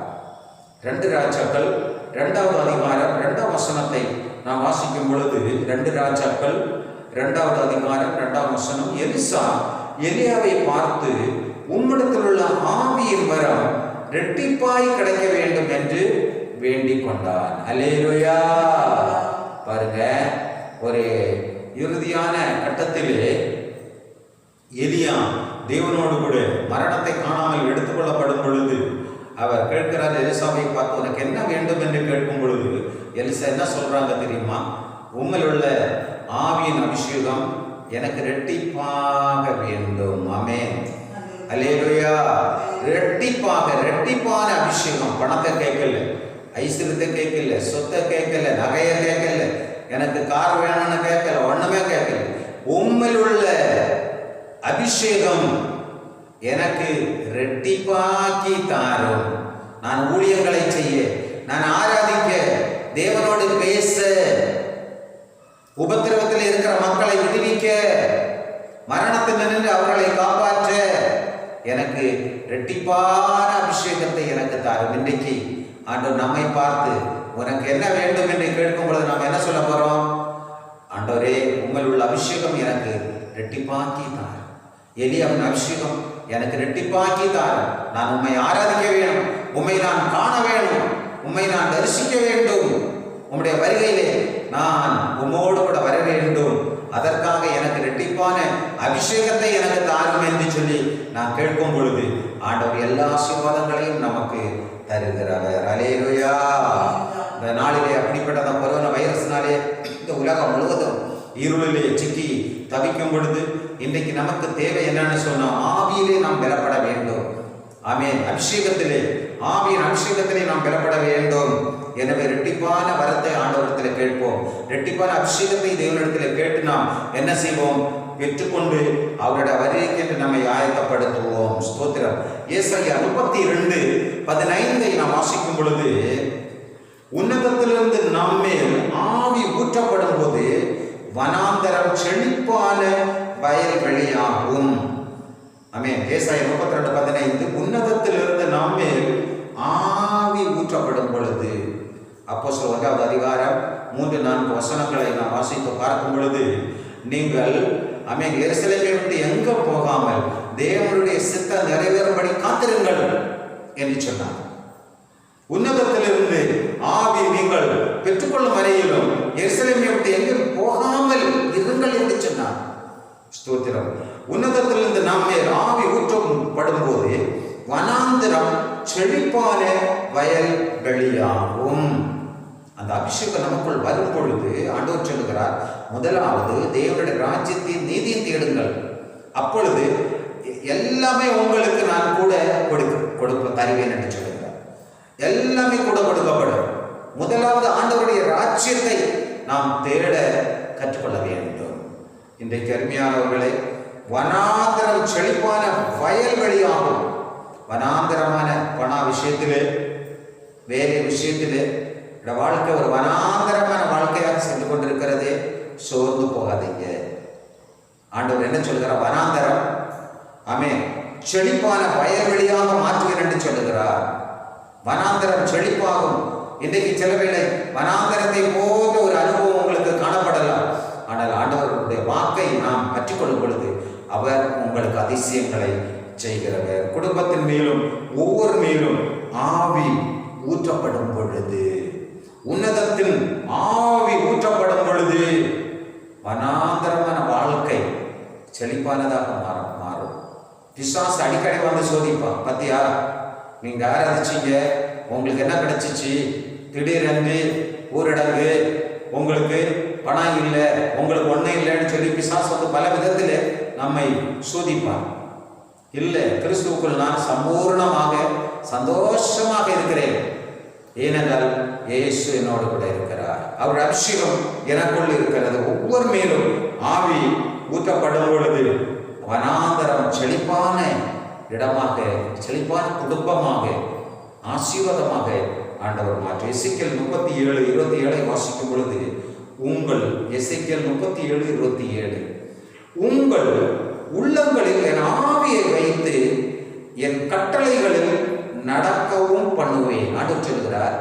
2 ராஜாக்கள் 2வது அதிகாரம் 2ஆம் வசனத்தை நாம் வாசிக்கும் பொழுது 2 ராஜாக்கள் 2வது அதிகாரம் 2ஆம் வசனம், எலிசா எலியாவை பார்த்து உம்மிடத்தில் உள்ள ஆவியின் வரம் இரட்டிப்பாய் கிடைக்க வேண்டும் என்று வேண்டிக் கொண்டான். அல்லேலூயா. பாருங்க, ஒரு இறுதியான கட்டத்திலே எலியா தேவனோடு கூட மரணத்தை காணாமல் எடுத்துக்கொள்ளப்படும் பொழுது அவர் கேட்கிறார் எலிசாவை பார்த்து, உனக்கு என்ன வேண்டும் என்று கேட்கும் பொழுது எலிசா என்ன சொல்றாங்க தெரியுமா? உம்மில் உள்ள ஆவியின் அபிஷேகம் எனக்கு இரட்டிப்பாக வேண்டும். ஆமென். அல்லேலூயா. இரட்டிப்பான அபிஷேகம். பணத்தை கேட்கல, ஐஸ்வர்யத்தை கேட்கல, சொத்தை கேட்கல, நகையை கேட்கல, எனக்கு கார் வேணும்னு கேட்கல, ஒண்ணுமே கேட்கல. உம்மில் உள்ள அபிஷேகம் எனக்கு ரெட்டிப்பாக்கி தாரும். நான் ஊழியங்களை செய்ய, நான் ஆராதிக்க, தேவனோடு பேச, உபத்திரவத்தில் இருக்கிற மக்களை விடுவிக்க, மரணத்தில் நின்று அவர்களை காப்பாற்ற எனக்கு ரெட்டிப்பான அபிஷேகத்தை எனக்கு தாரும். இன்றைக்கு ஆண்டவர் நம்மை பார்த்து உனக்கு என்ன வேண்டும் என்று கேட்கும் பொழுது நாம் என்ன சொல்ல போறோம்? ஆண்டவரே, உங்கள் உள்ள அபிஷேகம் எனக்கு ரெட்டிப்பாக்கி தார். எலியாவின் அபிஷேகம் எனக்கு ரெட்டிப்பாக்கி தார். நான் உம்மை ஆராதிக்க வேண்டும், உம்மை நான் காண வேண்டும், உம்மை நான் தரிசிக்க வேண்டும், உம்முடைய வருகையிலே நான் உம்மோடு கூட வர வேண்டும், அதற்காக எனக்கு ரெட்டிப்பான அபிஷேகத்தை எனக்கு தாரும் என்று சொல்லி நான் கேட்கும் பொழுது ஆண்டவர் எல்லா ஆசீர்வாதங்களையும் நமக்கு தருகிறார். அல்லேலூயா. இந்த நாளிலே அப்படிப்பட்ட அந்த கொரோனா வைரஸ்னாலே இந்த உலகம் முழுவதும் இருளிலே சிக்கி தவிக்கும் பொழுது இன்றைக்கு நமக்கு தேவை என்னன்னு சொன்னா, ஆவியிலே நாம் பலப்பட வேண்டும். ஆமென். அபிஷேகத்திலே, ஆவியின் அபிஷேகத்திலே நாம் பலப்பட வேண்டும். எனவே ரெட்டிப்பான வரத்தை ஆண்டவரிடத்தில் கேட்போம். ரெட்டிப்பான அபிஷேகத்தை தேவனிடத்தில் கேட்டு நாம் என்ன செய்வோம்? பெற்றுக்கொண்டு அவருடைய வருகைக்கு நம்மை ஆயத்தப்படுத்துவோம். ஸ்தோத்திரம். ஏசாயா 32:15 நாம் வாசிக்கும் பொழுது, உன்னதத்திலிருந்து நம்மேல் ஆவி ஊற்றப்படும் போது வனாந்தரம் செழிப்பான வயல்வெளியாகும். ஆமென். ஏசாயா 32:15 உன்னதத்திலிருந்து நம்மேல் ஆவி ஊற்றப்படும் பொழுது. அப்போஸ்தலர் 1ஆம் அதிகாரம் 3-4 வசனங்களை நாம் வாசித்து பார்க்கும் பொழுது, நீங்கள் ஆமென் எருசலேமை விட்டு எங்க போகாமல் தேவனுடைய சித்தம் நிறைவேறும்படி காத்திருங்கள் என்று சொன்னார். உன்னதத்திலிருந்து ஆவி நீங்கள் பெற்றுக்கொள்ளும் வரையிலும் எருசலேமை விட்டு எங்கும் போகாமல் இருங்கள் என்று சொன்னார். ஸ்தோத்திரம். உன்னதத்திலிருந்து நம்மே ஆவி ஊற்றப்படும் போது வனாந்திரம் செழிப்பான வயல் வெளியாகும். அந்த அபிஷேகம் நமக்குள் வரும் பொழுது ஆண்டவர் சொல்லுகிறார், முதலாவது தேவனுடைய ராஜ்யத்தின் நீதியை தேடுங்கள், அப்பொழுது எல்லாமே உங்களுக்கு நான் கூட கொடுக்க தருவேன் என்று சொல்லுகிறார். எல்லாமே கூட கொடுக்கப்படும். முதலாவது ஆண்டவருடைய ராஜ்யத்தை நாம் தேட கற்றுக்கொள்ள வேண்டும். இன்றைக்கு அருமையானவர்களை, வனாந்தரம் செழிப்பான வயல்வெளியாகும். வனாந்தரமான பண விஷயத்திலே, வேலை விஷயத்திலே வாழ்க்கை ஒரு வனாந்தரமான வாழ்க்கையாக சென்று கொண்டிருக்கிறதே. சோர்ந்து போகாதீங்க. ஆண்டவர் என்ன சொல்கிறார்? வனாந்தரம் ஆமென் செழிப்பான வயல்வெளியாக மாற்றுவேன் என்று சொல்லுகிறார். வனாந்தரம் செழிப்பாகும். இன்றைக்கு சில வேளை வனாந்தரத்தை போன்ற ஒரு அனுபவம் உங்களுக்கு காணப்படலாம். ஆனால் ஆண்டவருடைய வாக்கை நாம் பற்றிக்கொள்ளும் பொழுது அவர் உங்களுக்கு அதிசயங்களை செய்கிறவர். குடும்பத்தின் மேலும் ஒவ்வொரு மேலும் ஆவி ஊற்றப்படும் பொழுது, உன்னதத்தில் ஆவி ஊற்றப்படும் பொழுது வனாந்தரமான வாழ்க்கை செழிப்பானதாக மாறும். பிசாசு அடிக்கடி வந்து சோதிப்பான். பத்தியா, நீங்க ஆராதிச்சீங்க, உங்களுக்கு என்ன கிடைச்சிச்சு? திடீரென்று ஊரடங்கு, உங்களுக்கு பணம் இல்லை, உங்களுக்கு ஒன்றும் இல்லைன்னு சொல்லி பிசாசு வந்து பல விதத்தில் நம்மை சோதிப்பான். இல்லை, கிறிஸ்துவுக்குள் நான் சம்பூர்ணமாக சந்தோஷமாக இருக்கிறேன். ஏனென்றால் இயேசு என்னோடு கூட இருக்கிறார். அவருடைய அபிஷேகம் எனக்குள் இருக்கிறது. ஒவ்வொரு மேலும் ஆவி ஊற்றப்படும் பொழுது வனாந்தரம் செழிப்பான இடமாக, செழிப்பான குடும்பமாக, ஆசீர்வாதமாக ஆண்டவர் மாற்று. எசேக்கியேல் 37:27 வாசிக்கும் பொழுது, உங்கள் எசேக்கியேல் 37:27 உங்கள் உள்ளங்களில் என் ஆவியை வைத்து என் கட்டளைகளில் நடக்கவும் பண்ணுவேன். ஆண்டவர் சொல்கிறார்,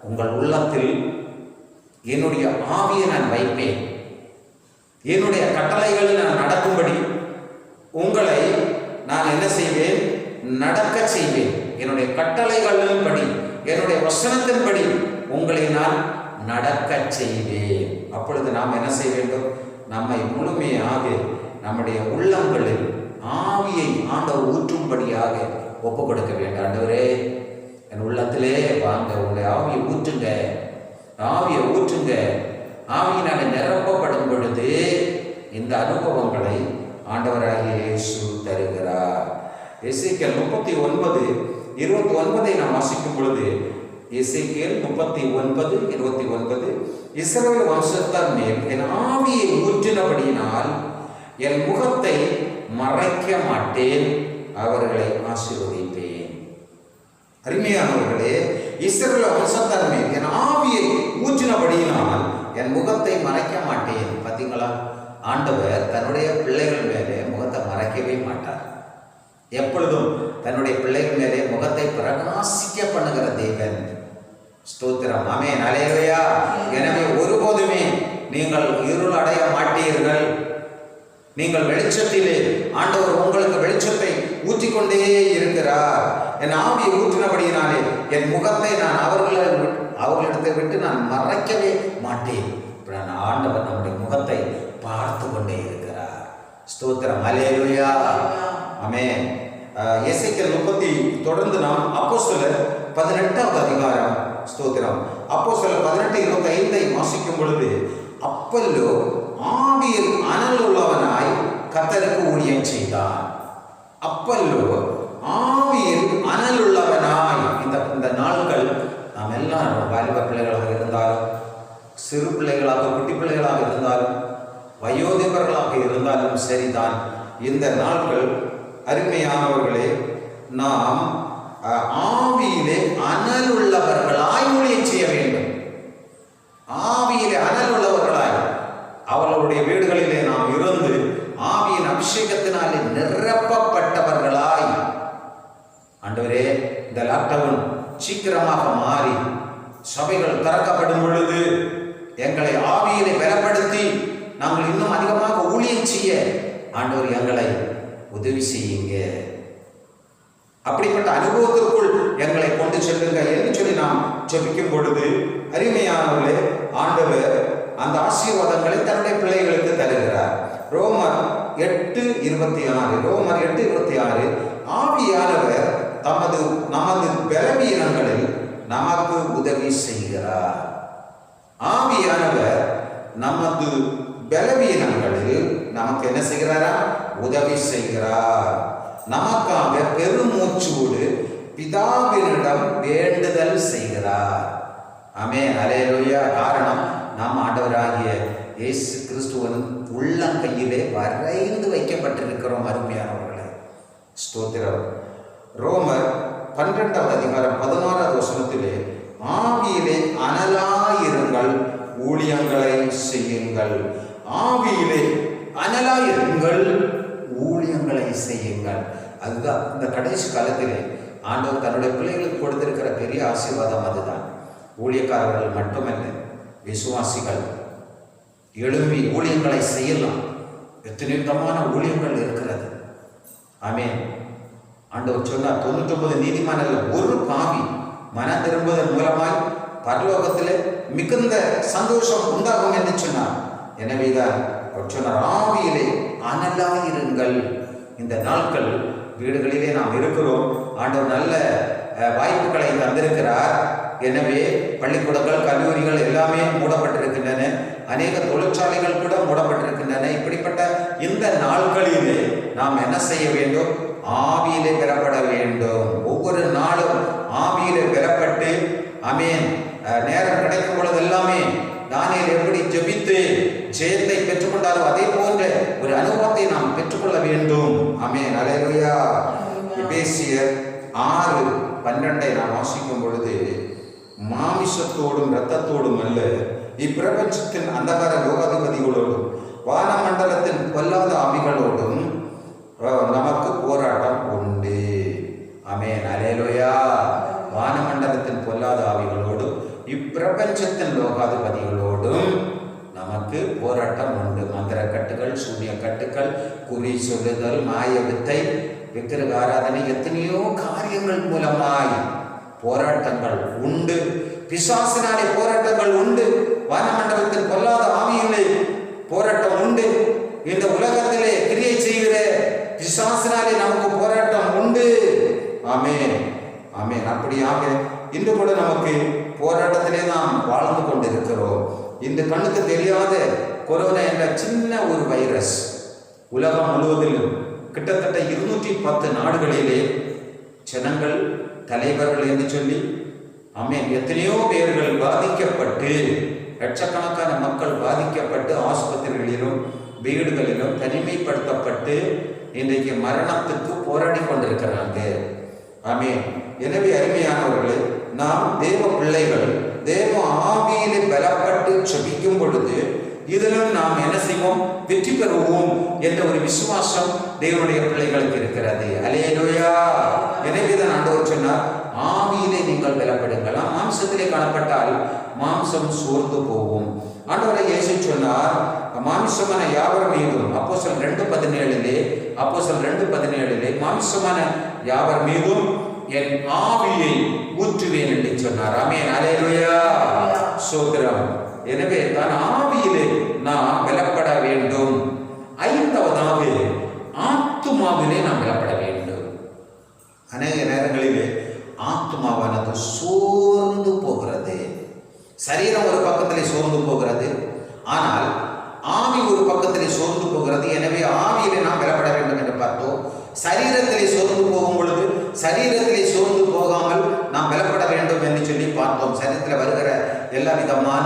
உங்கள் உள்ளத்தில் என்னுடைய ஆவியை நான் வைப்பேன், என்னுடைய கட்டளைகளில் நான் நடக்கும்படி உங்களை நான் என்ன செய்வேன்? நடக்க செய்வேன். என்னுடைய கட்டளைகளின் படி, என்னுடைய வசனத்தின்படி உங்களை நான் நடக்க செய்வேன். அப்பொழுது நாம் என்ன செய்ய வேண்டும்? நம்மை முழுமையாக நம்முடைய உள்ளங்களில் ஆவியை ஆண்டவர் ஊற்றும்படியாக ஒப்பு கொடுக்க வேண்டும். ஆண்டவரே, என் உள்ளத்திலே வாங்க, உங்களுடைய ஆவியை ஊற்றுங்க, ஆவியை ஊற்றுங்க. ஆவியினால் நிரப்பப்படும் பொழுது இந்த அனுபவங்களை ஆண்டவராகிய இயேசு தருகிறார். எசேக்கியேல் 39:29 நாம் வாசிக்கும் பொழுது, எசேக்கியேல் 39:29 இஸ்ரவேல் வம்சத்தார் மேல் என் ஆவியை ஊற்றினபடியினால் என் முகத்தை மறைக்க மாட்டேன், அவர்களை ஆசீர்வதிப்பேன். அருமையானவர்களே, இஸ்ரவேல் வம்சத்தார் மேல் என் ஆவியை ஊற்றினபடியினால் என் முகத்தை மறைக்க மாட்டேன். பார்த்தீங்களா, ஆண்டவர் தன்னுடைய பிள்ளைகள் மேலே முகத்தை மறைக்கவே மாட்டார். எப்பொழுதும் தன்னுடைய பிள்ளைகள் மேலே முகத்தை பிரகாசிக்க பண்ணுகிற தேவன். ஸ்தோத்திரம். ஆமென். அல்லேலூயா. எனவே ஒருபோதுமே நீங்கள் இருள் அடைய மாட்டீர்கள். நீங்கள் வெளிச்சத்திலே, ஆண்டவர் உங்களுக்கு வெளிச்சத்தை ஊற்றிக்கொண்டே இருக்கிறார். என் ஆவியை ஊற்றினபடியினாலே என் முகத்தை நான் அவர்களிடத்தை விட்டு நான் மறைக்கவே மாட்டேன். ஆண்டவர் நம்முடைய முகத்தை பார்த்து கொண்டே இருக்கிறார். ஸ்தோத்திரம். அல்லேலூயா. ஆமென். எசேக்கியேல் 30 தொடர்ந்து நாம் அப்போஸ்தலர் 18வது அதிகாரம். ஸ்தோத்திரம். அப்போஸ்தலர் 18:25 வாசிக்கும் பொழுது, அப்பல்லோ ஆவியில் அனல் உள்ளவனாய் கர்த்தருக்கு ஊழியம் செய்தான். அப்பல்லோ ஆவியில் அனல் உள்ளவனாய். இந்த நாட்கள் நாம் எல்லாரும் வாலிப பிள்ளைகளாக இருந்தாலும், சிறு பிள்ளைகளாக, குட்டி பிள்ளைகளாக இருந்தாலும், வயோதிபர்களாக இருந்தாலும் சரிதான், இந்த நாட்கள் அருமையானவர்களே, நாம் ஆவியிலே அனல் உள்ளவர்களாய் ஊழியம் செய்ய வேண்டும். ஆவியிலே அனல் உள்ளவர்களாய் அவர்களுடைய வீடுகளிலே நாம் இருந்து ஆவியின் அபிஷேகத்தினாலே நிரப்பப்பட்டவர்களாய், ஆண்டவரே, இந்த லாக்டவுன் சீக்கிரமாக மாறி சபைகள் திறக்கப்படும் பொழுது எங்களை ஆவியிலே பலப்படுத்தி நாங்கள் இன்னும் அதிகமாக ஊழியம் செய்ய ஆண்டவர் எங்களை உதவி செய்யுங்க. அப்படிப்பட்ட அனுபவத்திற்குள் எங்களை கொண்டு செல்லுங்க என்று சொல்லி நாம் ஜெபிக்கும் பொழுது, அருமையானவர்களே, ஆண்டவர் அந்த ஆசீர்வாதங்களை தன்னுடைய பிள்ளைகளுக்கு தருகிறார். ரோமர் 8:26 ஆவியானவர் நமது பலவீனங்களில் நமக்கு உதவி செய்கிறார். ஆவியானவர் நமது பலவீனங்களில் நமக்கு என்ன செய்கிறாரா? உதவி செய்கிறார். நமக்காக பெருமூச்சோடு பிதாவினிடம் வேண்டுதல் செய்கிறார். ஆமென். அல்லேலூயா. காரணம், நாம் ஆண்டவராகிய இயேசு கிறிஸ்துவின் உள்ளங்கையிலே வரைந்து வைக்கப்பட்டிருக்கிறோம். அருமையானவர்களே, ஸ்தோத்திரம். ரோமர் 12வது அதிகாரம் 16வது வசனத்திலே, ஆவியிலே அனலாயிருங்கள், ஊழியங்களை செய்யுங்கள். ஆவியிலே அனலாயிருங்கள், ஊழியங்களை செய்யுங்கள். அதுதான் இந்த கடைசி காலத்திலே ஆண்டவர் தன்னுடைய பிள்ளைகளுக்கு கொடுத்திருக்கிற பெரிய ஆசீர்வாதம். அதுதான். ஊழியக்காரர்கள் மட்டுமல்ல, விசுவாசிகள் எழும்பி ஊழியங்களை செய்யலாம். எத்தனை விதமான ஊழியங்கள் இருக்கிறது. ஆமென். ஆண்டவர் சொன்னார், 99 நீதிமான்கள் ஒரு பாவி மனம் திரும்புவதன் மூலமாய் பரலோகத்திலே மிகுந்த சந்தோஷம் உண்டாகும் என்று சொன்னார். எனவேதான் அவர் சொன்னார், ஆவியிலே அனலாயிருங்கள். இந்த நாட்கள் வீடுகளிலே நாம் இருக்கிறோம். ஆண்டவர் நல்ல வாய்ப்புகளை தந்திருக்கிறார். எனவே பள்ளிக்கூடங்கள், கல்லூரிகள் எல்லாமே மூடப்பட்டிருக்கின்றன. அநேக தொழிற்சாலைகள் கூட மூடப்பட்டிருக்கின்றன. இப்படிப்பட்ட இந்த நாட்களிலே நாம் என்ன செய்ய வேண்டும்? ஆவியிலே பெறப்பட வேண்டும். ஒவ்வொரு நாளும் ஆவியிலே பெறப்பட்டு, ஆமென், நேரம் கிடைக்கும் பொழுது எல்லாமே தானியேல் எப்படி ஜெபித்து ஜெயத்தை பெற்றுக்கொண்டாரோ அதே போன்ற ஒரு அனுபவத்தை நாம் பெற்றுக்கொள்ள வேண்டும். ஆமென். அல்லேலூயா. எபேசியர் 6:12 நாம் வாசிக்கும் பொழுது, மாமிசத்தோடும் இரத்தத்தோடும் அல்ல, இப்பிரபஞ்சத்தின் அந்தகார லோகாதிபதிகளோடும் வானமண்டலத்தின் பொல்லாத ஆவிகளோடும் நமக்கு போராட்டம் உண்டு. ஆமென். அல்லேலூயா. வானமண்டலத்தின் பொல்லாத ஆவிகளோடும் இப்பிரபஞ்சத்தின் லோகாதிபதிகளோடும் நமக்கு போராட்டம் உண்டு. மந்திர கட்டுகள், சூனிய கட்டுகள், குறி சொல்லுதல், மாய வித்தை, விக்கிரக ஆராதனை, எத்தனையோ காரியங்கள் மூலமாய் போராட்டங்கள் உண்டு. பிசாசினாலே போராட்டங்கள் உண்டு. வானமண்டலத்தின் பொல்லாத ஆவியிலே போராட்டம் உண்டு. இந்த உலகத்திலே கிரியை செய்கிற பிசாசினாலே நமக்கு போராட்டம் உண்டு. ஆமென். ஆமென். அப்படியாக இன்று கூட நமக்கு போராட்டத்திலே நாம் வாழ்ந்து கொண்டிருக்கிறோம். இந்த கண்ணுக்கு தெரியாத கொரோனா என்ற சின்ன ஒரு வைரஸ் உலகம் முழுவதிலும் கிட்டத்தட்ட 210 நாடுகளிலே ஜனங்கள், தலைவர்கள் என்று சொல்லி, ஆமென், எத்தனையோ பேர்கள் பாதிக்கப்பட்டு, லட்சக்கணக்கான மக்கள் பாதிக்கப்பட்டு ஆஸ்பத்திரிகளிலும் வீடுகளிலும் தனிமைப்படுத்தப்பட்டு இன்றைக்கு மரணத்துக்கு போராடி கொண்டிருக்கிறாங்க. ஆமென். எனவே அருமையானவர்களே, நாம் தேவ பிள்ளைகள் தேவ ஆவியிலே பலப்பட்டு செபிக்கும் பொழுது இதிலும் நாம் என்ன செய்வோம்? வெற்றி பெறுவோம் என்ற ஒரு விசுவாசம் தேவனுடைய பிள்ளைகளுக்கு இருக்கிறது. அல்லேலூயா. எனவே தான் ஆண்டவர் சொன்னார், ஆவியிலே நீங்கள் பலப்படுங்கள். மாம்சத்திலே காணப்பட்டால் மாம்சம் சோர்ந்து போகும். ஆண்டவரை இயேசு சொன்னார், மாம்சமான யாவர் மீதும் அப்போஸ்தலர் 2:17 மாம்சமான யாவர் மீதும் என் ஆவியை ஊற்றுவேன் என்று சொன்னார். ஆமென். அல்லேலூயா. ஸ்தோத்திரம். எனவே தான் ஆவியிலே நாம் பலப்பட வேண்டும். ஐந்தாவதாக ஆத்துமாவிலே நாம் பலப்பட வேண்டும். அநேக நேரங்களிலே ஆத்துமாவானது சோர்ந்து போகிறது. சரீரம் ஒரு பக்கத்திலே சோர்ந்து போகிறது, ஆனால் ஆவி ஒரு பக்கத்திலே சோர்ந்து போகிறது. எனவே ஆவியிலே நாம் பலப்பட வேண்டும் என்று பார்த்தோம். சரீரத்திலே சோர்ந்து போகும் பொழுது சரீரத்திலே சோர்ந்து போகாமல் நாம் பலப்பட வேண்டும் என்று சொல்லி பார்த்தோம். சரீரத்தில் வருகிற எல்லா விதமான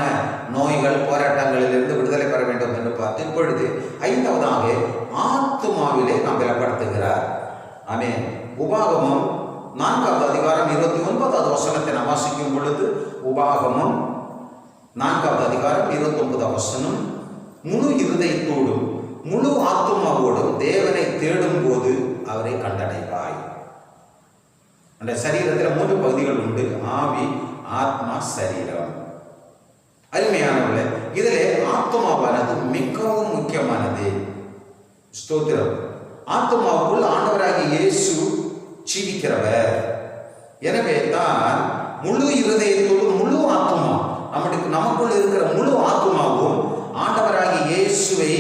நோய்கள் போராட்டங்களிலிருந்து விடுதலை பெற வேண்டும் என்று பார்த்து இப்பொழுது ஐந்தாவதாக ஆத்துமாவிலே நாம் பலப்படுத்துகிறார். ஆமென். உபாகமம் 4:29 நாம் வாசிக்கும் பொழுது, உபாகமம் 4:29 முழு இருதயத்தோடும் முழு ஆத்துமாவோடும் தேவனை தேடும் போது அவரை கண்டடைவாய். அந்த சரீரத்தில் 3 பகுதிகள் உண்டு: ஆவி, ஆத்மா, சரீரம். அருமையானவர்களே, இதிலே ஆத்மாவானது மிகவும் முக்கியமானது. ஸ்தோத்திரம். ஆத்மாவுக்குள் ஆண்டவராகிய இயேசு ஜீவிக்கிறவர். எனவே தான் முழு இருதயத்தோடு முழு ஆத்மா, நமக்குள் இருக்கிற முழு ஆத்மாவும் ஆண்டவராகிய இயேசுவை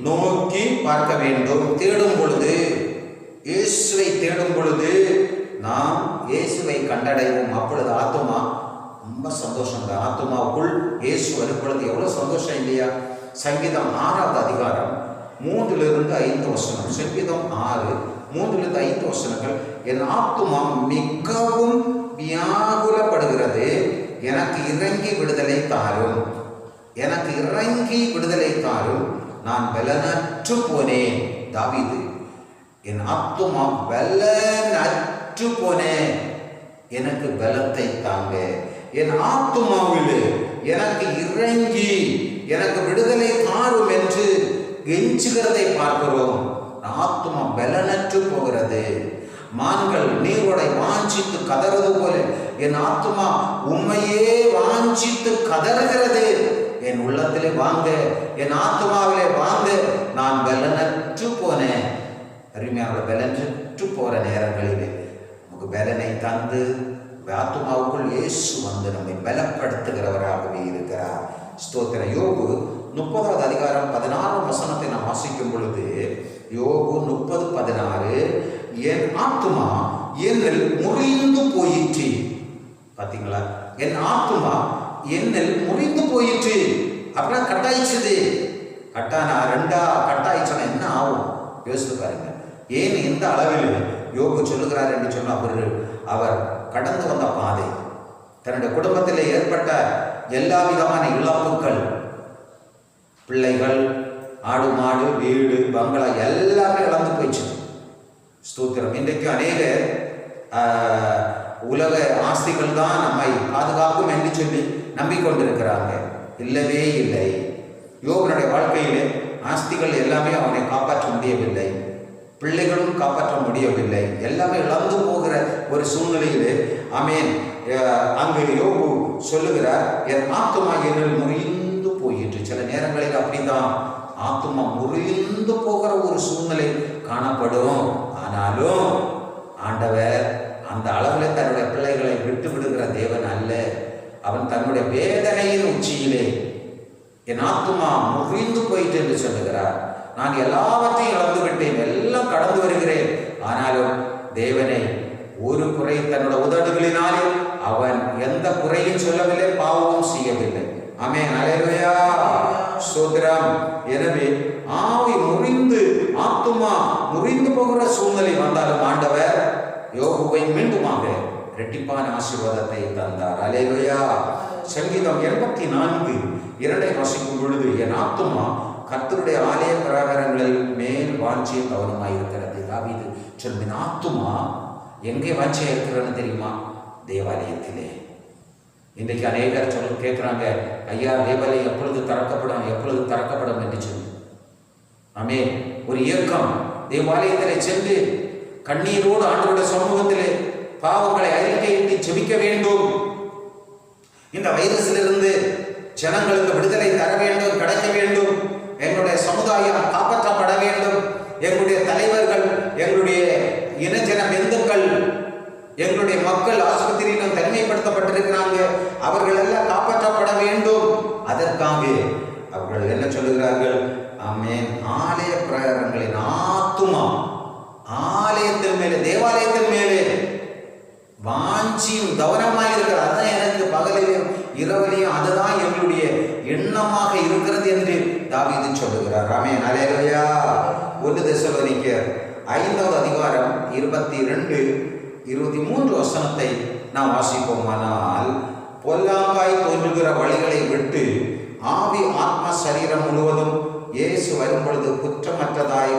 நோக்கி பார்க்க வேண்டும். தேடும் பொழுது, இயேசுவை தேடும் பொழுது நாம் இயேசுவை கண்டடைவோம். அப்பொழுது ஆத்மா ரொம்ப சந்தோஷம். ஆத்மாவுக்குள் இயேசு வரும் பொழுது எவ்வளவு சந்தோஷம் இல்லையா? சங்கீதம் 6:3-5 சங்கீதம் 6:3-5 என் ஆத்துமா மிகவும் வியாகுலப்படுகிறது, எனக்கு இறங்கி விடுதலை தாரும், எனக்கு இறங்கி விடுதலை தாரும், நான் பலனற்று போனேன். தாவீது, என் ஆத்துமா பலனற்று போனேன், எனக்கு பலத்தை தாங்க. என் ஆத்துமாவில் எனக்கு இறங்கி எனக்கு விடுதலை தாரும் என்று கெஞ்சுகிறதை பார்க்கிறோம். ஆத்துமா பலனற்று போகிறது. மான்கள் நீரோடை வாஞ்சித்து கதறது போல என் ஆத்துமா உண்மையே வாஞ்சித்து கதறுகிறது. என் உள்ளத்திலே வாங்க, என் ஆத்துமாவிலே வாங்க, நான் பலனற்று போனேன். அருமையான பலனற்று போற நேரங்களிலே நமக்கு பலனை தந்து ஆத்துமாவுக்குள் இயேசு வந்து நம்மை பலப்படுத்துகிறவராகவே இருக்கிறார். ஸ்தோத்திர. யோபு 30:16 நாம் வாசிக்கும் பொழுது, யோபு 30:16 என் ஆத்துமா என்னில் முறிந்து போயிற்று. பார்த்தீங்களா? என் ஆத்துமா என்னில் முறிந்து போயிற்று. அப்படின்னா கட்டாயிச்சது. கட்டானா கட்டாயிச்சனா என்ன ஆகும்? யோசித்து பாருங்க. ஏன் இந்த அளவில் யோபு சொல்லுகிறார் என்று சொன்னால், அவர் கடந்து வந்த பாதை, தன்னுடைய குடும்பத்தில் ஏற்பட்ட எல்லா விதமான இழப்புகள், பிள்ளைகள், ஆடு மாடு, வீடு, பங்களா எல்லாமே இழந்து போயிடுச்சு. ஸ்தோத்திரம். இன்றைக்கு அநேக உலக ஆஸ்திகள் தான் நம்மை பாதுகாக்கும் என்று சொல்லி நம்பிக்கொண்டிருக்கிறாங்க. இல்லவே இல்லை. யோபனுடைய வாழ்க்கையிலே ஆஸ்திகள் எல்லாமே அவனை காப்பாற்ற முடியவில்லை, பிள்ளைகளும் காப்பாற்ற முடியவில்லை, எல்லாமே இழந்து போகிற ஒரு சூழ்நிலையிலே ஆமென் அங்கு யோபு சொல்லுகிறார், என் ஆத்துமா என்னில் முறிந்து போயிற்று. சில நேரங்களில் அப்படிதான் ஆத்துமா முறிந்து போகிற ஒரு சூழ்நிலை காணப்படும். ஆனாலும் ஆண்டவர் அந்த அளவில் தன்னுடைய பிள்ளைகளை விட்டு விடுகிற தேவன் அல்ல. அவன் தன்னுடைய வேதனையின் உச்சியிலே என் ஆத்துமா முறிந்து போயிட்டு என்று சொல்லுகிறார். நான் எல்லாவற்றையும் இழந்து விட்டேன், எல்லாம் கடந்து வருகிறேன், ஆனாலும் தேவனை ஒரு குறை தன்னோட உதடுகளினாலே அவன் எந்த குறையும் சொல்லவில்லை, பாவமும் செய்யவில்லை. ஆமென். அல்லேலூயா. ஸ்தோத்திரம். எனவே ஆவி முறிந்து ஆத்துமா முறிந்து போகிற சூழ்நிலை வந்தாலும் ஆண்டவர் யோபுவை மீண்டுமாக இரட்டிப்பான ஆசீர்வாதத்தை தந்தார். அல்லேலூயா. சங்கீதம் 84:2 வாசிக்கும் பொழுது, என் ஆத்துமா கர்த்தருடைய ஆலய பிரகாரங்களில் மேல் வாஞ்சிய கவனமாயிருக்கிறது. தாவீது சொல்லுவேன், ஆத்துமா எங்கே வாஞ்சையா இருக்கிறன்னு தெரியுமா? தேவாலயத்திலே. இன்றைக்கு அநேகர் கேட்குறாங்க, ஐயா தேவாலயம் எப்பொழுது திறக்கப்படும், எப்பொழுது திறக்கப்படும் என்று சொல்லி. ஆமென். ஒரு இயக்கம் தேவாலயத்திலே சென்று கண்ணீரோடு ஆண்டவருடைய சமூகத்திலே பாவங்களை அறிக்கையிட்டு ஜெபிக்க வேண்டும். இந்த வைரஸிலிருந்து ஜனங்களுக்கு விடுதலை தர வேண்டும், கிடைக்க வேண்டும். எங்களுடைய சமுதாயம் காப்பாற்றப்பட வேண்டும். எங்களுடைய தலைவர்கள், எங்களுடைய இனஜன பெந்துக்கள், எங்களுடைய மக்கள் ஆஸ்பத்திரியிலும் தனிமைப்படுத்தப்பட்டிருக்கிறாங்க. அவர்கள் எல்லாம் காப்பாற்றப்பட வேண்டும். அதற்காக அவர்கள் என்ன சொல்லுகிறார்கள்? ஆமென். ஆலய பிரகாரங்களின் ஆத்துமா ஆலயத்தின் மேலே, தேவாலயத்தின் மேலே வாஞ்சியும் கவனமாக இருக்கிறது. அதுதான் எனக்கு பகலிலும் இரவிலையும் அதுதான் எங்களுடைய எண்ணமாக இருக்கிறது என்று தாவீது சொல்லுகிறார். ஆமென். அல்லேலூயா. 1 தெசலோனிக்கேயர் 5வது அதிகாரம் 22, 23 வசனத்தை நாம் வாசிப்போமானால், பொல்லாங்காய் தோன்றுகிற வழிகளை விட்டு ஆவி ஆத்ம சரீரம் முழுவதும் இயேசு வரும் பொழுது குற்றமற்றதாய்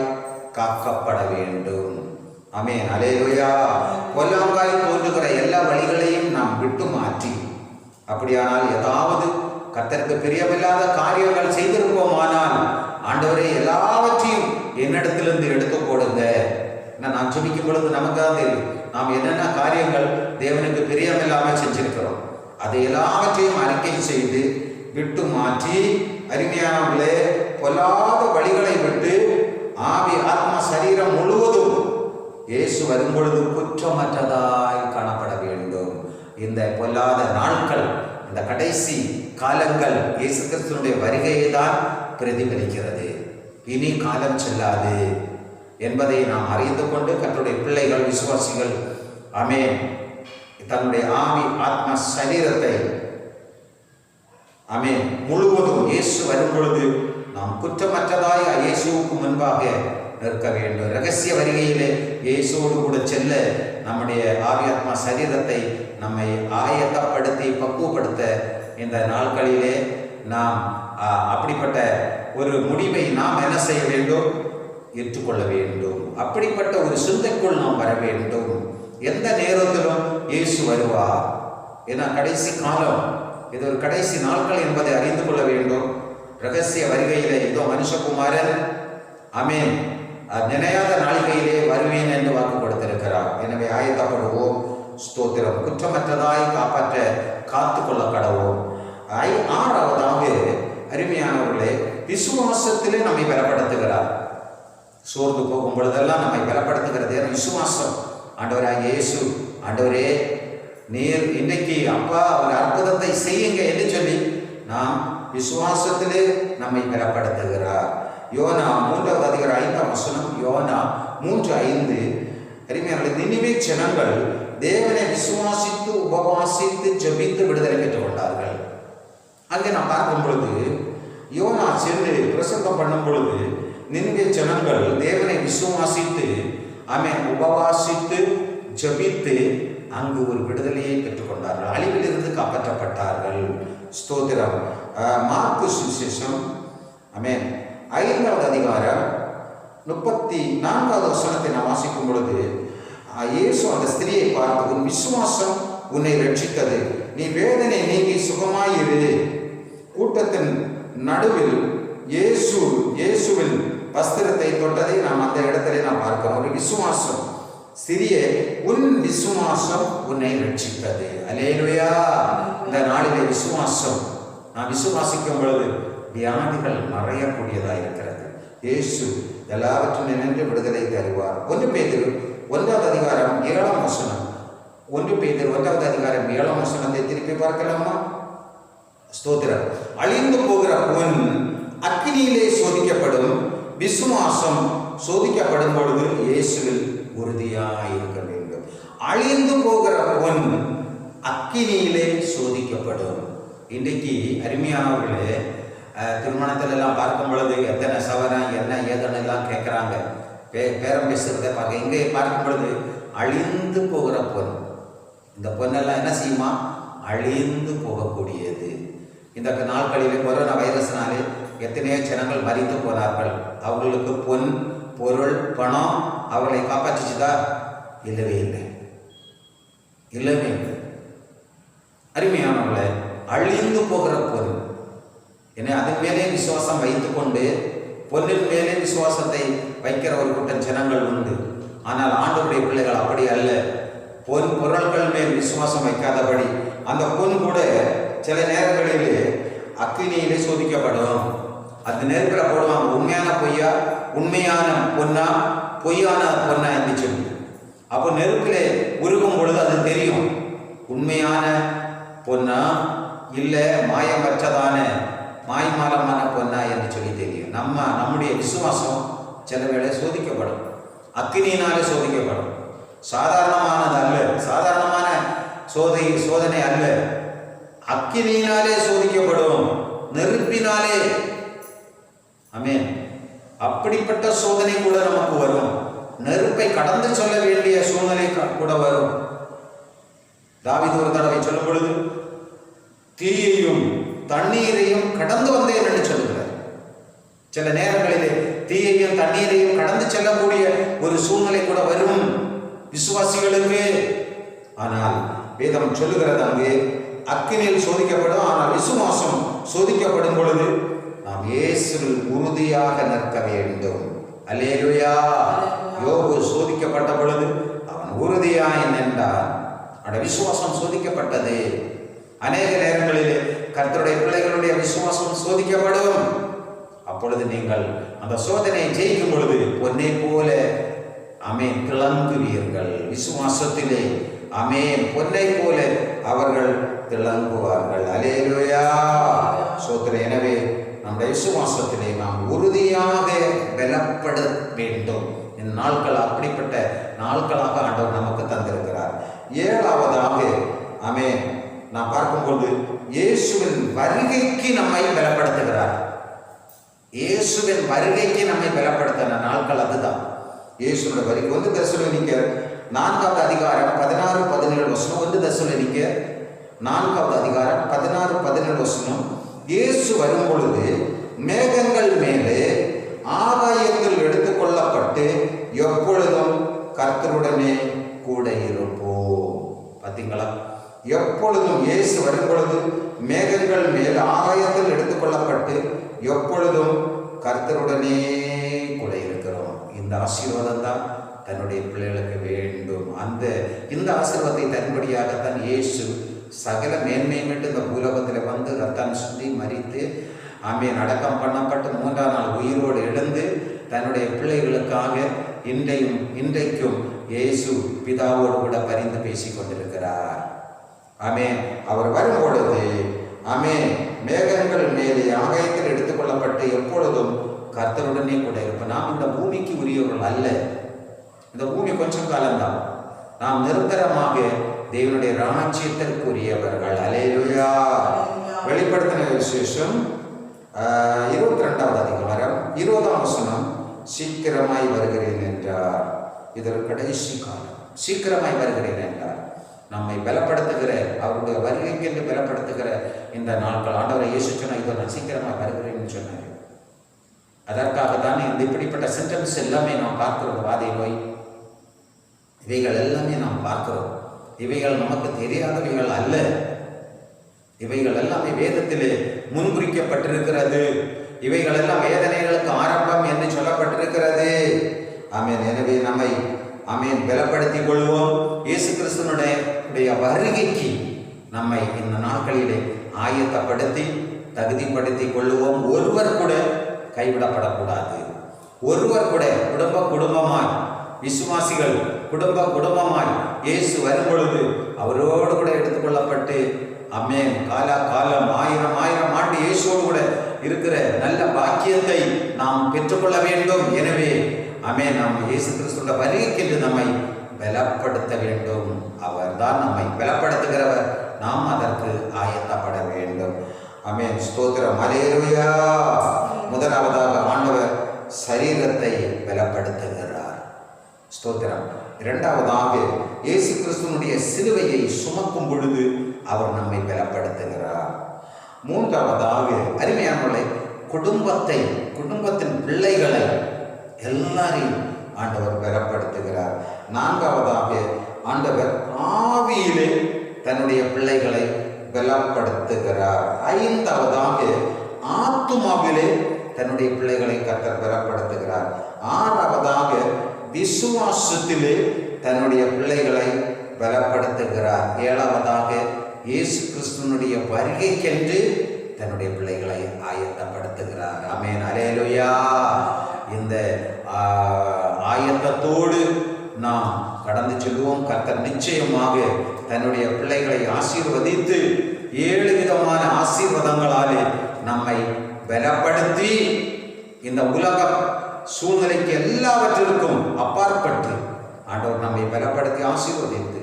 காக்கப்பட வேண்டும். ஆமென். அல்லேலூயா. பொல்லாங்காய் தோன்றுகிற எல்லா வழிகளையும் நாம் விட்டு மாற்றி, அப்படியானால் ஏதாவது கர்த்தருக்கு பிரியமில்லாத காரியங்கள் செய்திருப்போமானால், ஆண்டவரே எல்லாவற்றையும் என்னிடத்திலிருந்து எடுத்து போடுங்க. நான் ஜெபிக்கும் பொழுது நமக்கு தான் தெரியும் நாம் என்னென்ன காரியங்கள் தேவனுக்கு பிரியமில்லாமல் செஞ்சிருக்கிறோம். அதை எல்லாவற்றையும் அறிக்கை செய்து விட்டு மாற்றி, அருமையானவர்களே, பொல்லாத வழிகளை விட்டு ஆவி ஆத்மா சரீரம் முழுவதும் இயேசு வரும்பொழுது குற்றமற்றதாய் காணப்பட வேண்டும். இந்த பொல்லாத நாட்கள், இந்த கடைசி காலங்கள் இயேசு கிறிஸ்துவினுடைய வருகையை தான் பிரதிபலிக்கிறது. இனி காலம் செல்லாது என்பதை நாம் அறிந்து கொண்டு கர்த்தருடைய பிள்ளைகள், விசுவாசிகள், ஆமென், தன்னுடைய ஆவி ஆத்மா சரீரத்தை ஆமென் முழுவதும் இயேசு வரும் பொழுது நாம் குற்றமற்றதாய் இயேசுவுக்கு முன்பாக நிற்க வேண்டும். இரகசிய வருகையிலே இயேசுவோடு கூட செல்ல நம்முடைய ஆவி ஆத்மா சரீரத்தை நம்மை ஆயத்தப்படுத்தி பக்குவப்படுத்த இந்த நாட்களிலே நாம் அப்படிப்பட்ட ஒரு முடிவை நாம் என்ன செய்ய வேண்டும்? ஏற்றுக்கொள்ள வேண்டும். அப்படிப்பட்ட ஒரு சிந்தைக்குள் நாம் வர வேண்டும். எந்த நேரத்திலும் இயேசு வருவார். ஏன்னா கடைசி காலம், இது ஒரு கடைசி நாட்கள் என்பதை அறிந்து கொள்ள வேண்டும். இரகசிய வருகையிலே இதோ மனுஷகுமாரன் ஆமென் நினையாத நாளிகையிலே வருவேன் என்று வாக்கு கொடுத்திருக்கிறார். எனவே ஆயத்தப்படுவோம். ஸ்தோத்திரம். குற்றமற்றதாய் காப்பாற்ற காத்து கொள்ள கடவோம். 6வதாக அருமையானவர்களே, விசுவாசத்திலே நம்மை பலப்படுத்துகிறார். சோர்ந்து போகும் பொழுதெல்லாம் நம்மை பலப்படுத்துகிறது விசுவாசம். ஆண்டவராகிய இயேசு, ஆண்டவரே நீர் இன்னைக்கு அப்பா ஒரு அற்புதத்தை செய்யுங்க என்று சொல்லி நாம் விசுவாசத்திலே நம்மை பலப்படுத்துகிறார். யோனா 3வது அதிகாரம் 5ஆம் வசனம். யோனா 3:5. அருமையானவர்களே, நினிவே ஜனங்கள் தேவனை விசுவாசித்து உபவாசித்து ஜெபித்து விடுதலை பெற்றுக் கொண்டார்கள். அங்கே நாம் பார்க்கும் பொழுது யோனா சென்று பிரசங்கம் பண்ணும் பொழுது நினிவே ஜனங்கள் தேவனை விசுவாசித்து ஆமென் உபவாசித்து ஜெபித்து அங்கு ஒரு விடுதலையை பெற்றுக்கொண்டார்கள். அழிவிலிருந்து காப்பாற்றப்பட்டார்கள். ஸ்தோத்திரம். மார்க்கு சுவிசேஷம் ஆமென் 5வது அதிகாரம் 34வது வசனத்தை நாம் வாசிக்கும் பொழுது இயேசு அந்த ஸ்திரியை பார்த்து, உன் விசுவாசம் உன்னை ரட்சித்தது, நீ வேதனை நீங்கி சுகமாயிரு. கூட்டத்தின் நடுவில் இயேசுவின் வஸ்திரத்தை தொட்டதை நாம் அந்த இடத்திலே நாம் பார்க்கிறோம். ஒரு விசுவாசம். சிறிய உன் விசுவாசம் உன்னை ரட்சித்தது. அல்லேலூயா. இந்த நாளிலே விசுவாசம், நான் விசுவாசிக்கும் பொழுது வியாதிகள் மறையக்கூடியதாக இருக்கிறது. இயேசு எல்லாவற்றும் நினைந்து விடுதலை தருவார். 1 பேதுரு 1வது அதிகாரம் 7ஆம் வசனம். 1 பேதுரு 1வது அதிகாரம் 7ஆம் வசனத்தை திருப்பி பார்க்கலாமா? ஸ்தோத்திரம். அழிந்து போகிற பொன் அக்கினியிலே சோதிக்கப்படும், விசுவாசம் சோதிக்கப்படும் பொழுது இயேசுவில் உறுதியாய் இருக்க வேண்டும். அழிந்து போகிற பொன் அக்கினியிலே சோதிக்கப்படும். இன்றைக்கு அருமையானவர்களே, திருமணத்தில் எல்லாம் பார்க்கும் பொழுது எத்தனை சவரம் என்ன ஏதனை எல்லாம் கேட்குறாங்க, பேரம் பேசுறதை பார்க்க. இங்கே பார்க்கும் பொழுது அழிந்து போகிற பொன். இந்த பொண்ணெல்லாம் என்ன செய்யுமா? அழிந்து போகக்கூடியது. இந்த நாட்களிலே கொரோனா வைரஸ்னாலே எத்தனையோ ஜனங்கள் மறித்து போனார்கள். அவர்களுக்கு பொன், பொருள், பணம் அவர்களை காப்பாற்றிச்சுதா? இல்லவே இல்லை, இல்லவே இல்லை. அருமையானவர்களே, அழிந்து போகிற பொன், ஏன்னா அதன் மேலே விசுவாசம் வைத்துக்கொண்டு பொன்னின் மேலே விசுவாசத்தை வைக்கிற ஒரு கூட்டம் ஜனங்கள் உண்டு. ஆனால் ஆண்டவருடைய பிள்ளைகள் அப்படி அல்ல. பொன் பொருட்கள் மேல் விசுவாசம் வைக்காதபடி அந்த பொன் கூட சில நேரங்களிலே அக்கினியிலே சோதிக்கப்படும். அந்த நெருப்பில் போடுவாங்க. உண்மையான பொய்யா, உண்மையான பொன்னா, பொய்யான பொன்னா என்று சொல்லி. அப்போ நெருப்பிலே உருகும் பொழுது அது தெரியும், உண்மையான பொன்னா இல்லை மாயமற்றதான மாய்மாலமான பொன்னா என்று சொல்லி தெரியும். நம்முடைய விசுவாசம் சில வேளை சோதிக்கப்படும், அக்கினியினாலே சோதிக்கப்படும். சாதாரணமானது அல்ல, சாதாரணமான சோதனை அல்ல, அக்கினியினாலே சோதிக்கப்படும், நெருப்பினாலே. ஆமென். அப்படிப்பட்ட சோதனை கூட நமக்கு வரும். நெருப்பை கடந்து சொல்ல வேண்டிய சூழ்நிலை கூட வரும். தாவீது ஒரு தடவை சொல்லும் பொழுது தீயையும் தண்ணீரையும் கடந்து வந்தேன் என்று சொல்லுகிறார். சில நேரங்களிலே தீயையும் தண்ணீரையும் கடந்து செல்லக்கூடிய ஒரு சூழ்நிலை கூட வரும் விசுவாசிகளுக்கு. ஆனால் வேதம் சொல்லுகிறது, அங்கே அக்கினியில் சோதிக்கப்படும். ஆனால் விசுவாசம் சோதிக்கப்படும் பொழுது நாம் இயேசுவில் உறுதியாக நிற்க வேண்டும். அல்லேலூயா. யோபு சோதிக்கப்பட்ட பொழுது அவன் உறுதியாய் நின்றான். அவனுடைய விசுவாசம் சோதிக்கப்பட்டது. அநேக நேரங்களிலே கர்த்தருடைய பிள்ளைகளுடைய விசுவாசம் சோதிக்கப்படும். அப்பொழுது நீங்கள் அந்த சோதனையை ஜெயிக்கும் பொழுது பொன்னை போல ஆமென் திளங்குவீர்கள். விசுவாசத்திலே ஆமென் பொன்னை போல அவர்கள் திளங்குவார்கள். அல்லேலூயா. சோதனை. எனவே நம்முடைய விசுவாசத்திலே நாம் உறுதியாக பலப்பட வேண்டும். இந்த நாட்கள் அப்படிப்பட்ட நாட்களாக ஆண்டவர் நமக்கு தந்திருக்கிறார். ஏழாவதாக ஆமென் நான் பார்க்கும்போது இயேசுவின் வருகைக்கு நம்மை பலப்படுத்துகிறார். இயேசுவின் வருகைக்கு நம்மை பலப்படுத்தின நாட்கள் அதுதான். இயேசுவின் வருகை 1 தெசலோனிக்கர் 4வது அதிகாரம் 16-17 வசனம். 1 தெசலோனிக்கர் 4வது அதிகாரம் 16-17 வசனம். இயேசு வரும் பொழுது மேகங்கள் மேலே ஆகாயத்தில் எடுத்துக்கொள்ளப்பட்டு எப்பொழுதும் கர்த்தருடனே கூட இருப்போம். பார்த்தீங்களா? எப்பொழுதும் இயேசு வரும் பொழுது மேகங்கள் மேல் ஆகாயத்தில் எடுத்துக்கொள்ளப்பட்டு எப்பொழுதும் கர்த்தருடனே கூட இருக்கிறோம். இந்த ஆசீர்வாதம் தான் தன்னுடைய பிள்ளைகளுக்கு வேண்டும். இந்த ஆசீர்வாதத்தை தரும்படியாகத்தான் இயேசு சகல மேன்மையும் விட்டு இந்த பூலோகத்தில் வந்து ரத்தம் சுண்டி மரித்து ஆமென் அடக்கம் பண்ணப்பட்டு 3ஆம் நாள் உயிரோடு எழுந்து தன்னுடைய பிள்ளைகளுக்காக இன்றைக்கும் இயேசு பிதாவோடு கூட பரிந்து பேசிக் கொண்டிருக்கிறார். ஆமென். அவர் வரும் பொழுது ஆமென் மேகங்கள் மேலே ஆகாயத்தில் எடுத்துக்கொள்ளப்பட்டு எப்பொழுதும் கர்த்தருடனே கூட இருப்போம். நாம் இந்த பூமிக்கு உரியவர்கள் அல்ல. இந்த பூமி கொஞ்சம் காலம்தான். நாம் நிரந்தரமாக தேவனுடைய ராஜ்யத்திற்கு உரியவர்கள். அல்லேலூயா. வெளிப்படுத்தின விசேஷம் 22வது அதிகாரம் 20ஆம் வசனம். சீக்கிரமாய் வருகிறேன் என்றார். இதற்கு கடைசி காலம். சீக்கிரமாய் வருகிறேன் என்றார். நம்மை பலப்படுத்துகிற அவருடைய வருகைக்கு என்று பலப்படுத்துகிற இந்த நாட்கள் ஆண்டவரை இயேசு சொன்ன இதோ நான் சீக்கிரமாக வருகிறேன்னு சொன்னார். அதற்காகத்தான் இந்த இப்படிப்பட்ட சிம்டம்ஸ் எல்லாமே நாம் பார்க்கிறோம். வாதை நோய் இவைகள் எல்லாமே நாம் பார்க்கிறோம். இவைகள் நமக்கு தெரியாதவைகள் அல்ல. இவைகள் எல்லாமே வேதத்திலே முன்குறிக்கப்பட்டிருக்கிறது. இவைகள் எல்லாம் வேதனைகளுக்கு ஆரம்பம் என்று சொல்லப்பட்டிருக்கிறது. ஆமென். எனவே நம்மை ஆமென் பலப்படுத்திக் கொள்வோம். இயேசு கிறிஸ்துவனுடைய வருகைக்கு நம்மை இந்த நாட்களிலே ஆயத்தப்படுத்தி தகுதிப்படுத்திக் கொள்வோம். ஒருவர் கூட கைவிடப்படக்கூடாது. ஒருவர் கூட குடும்பமாய் விசுவாசிகள் குடும்பமாய் இயேசு வரும் பொழுது அவரோடு கூட எடுத்துக்கொள்ளப்பட்டு ஆமென் காலம் 1000 ஆண்டு இயேசுவோடு கூட இருக்கிற நல்ல பாக்கியத்தை நாம் பெற்றுக்கொள்ள வேண்டும். எனவே ஆமென் நாம் இயேசு கிறிஸ்துவின் வருகைக்கு நம்மை பலப்படுத்த வேண்டும். அவர் தான் நம்மை பலப்படுத்துகிறவர். நாம் அதற்கு ஆயத்தப்பட வேண்டும். ஆமென். ஸ்தோத்திரம். அல்லேலூயா. முதலாவதாக ஆண்டவர் சரீரத்தை பலப்படுத்துகிறார். ஸ்தோத்திரம். இரண்டாவதாக இயேசு கிறிஸ்துவினுடைய சிலுவையை சுமக்கும் பொழுது அவர் நம்மை பலப்படுத்துகிறார். மூன்றாவதாக அருமையானவர்களே குடும்பத்தின் பிள்ளைகளை எல்லாரையும் ஆண்டவர் பலப்படுத்துகிறார். நான்காவதாக ஆண்டவர் ஆவியிலே தன்னுடைய பிள்ளைகளை பலப்படுத்துகிறார். ஐந்தாவதாக ஆத்துமாவிலே தன்னுடைய பிள்ளைகளை கர்த்தர் பலப்படுத்துகிறார். ஆறாவதாக விசுவாசத்திலே தன்னுடைய பிள்ளைகளை பலப்படுத்துகிறார். ஏழாவதாக இயேசு கிறிஸ்துவனுடைய வருகைக்கென்று தன்னுடைய பிள்ளைகளை ஆயத்தப்படுத்துகிறார். ஆமென், அல்லேலூயா. இந்த ஆயத்தத்தோடு நாம் கடந்து செல்வோம். கர்த்தர் நிச்சயமாக தன்னுடைய பிள்ளைகளை ஆசீர்வதித்து 7 விதமான ஆசீர்வாதங்களாலே நம்மை பலப்படுத்தி இந்த உலக சூழ்நிலைக்கு எல்லாவற்றிற்கும் அப்பாற்பட்டு ஆண்டவர் நம்மை பலப்படுத்தி ஆசீர்வதித்து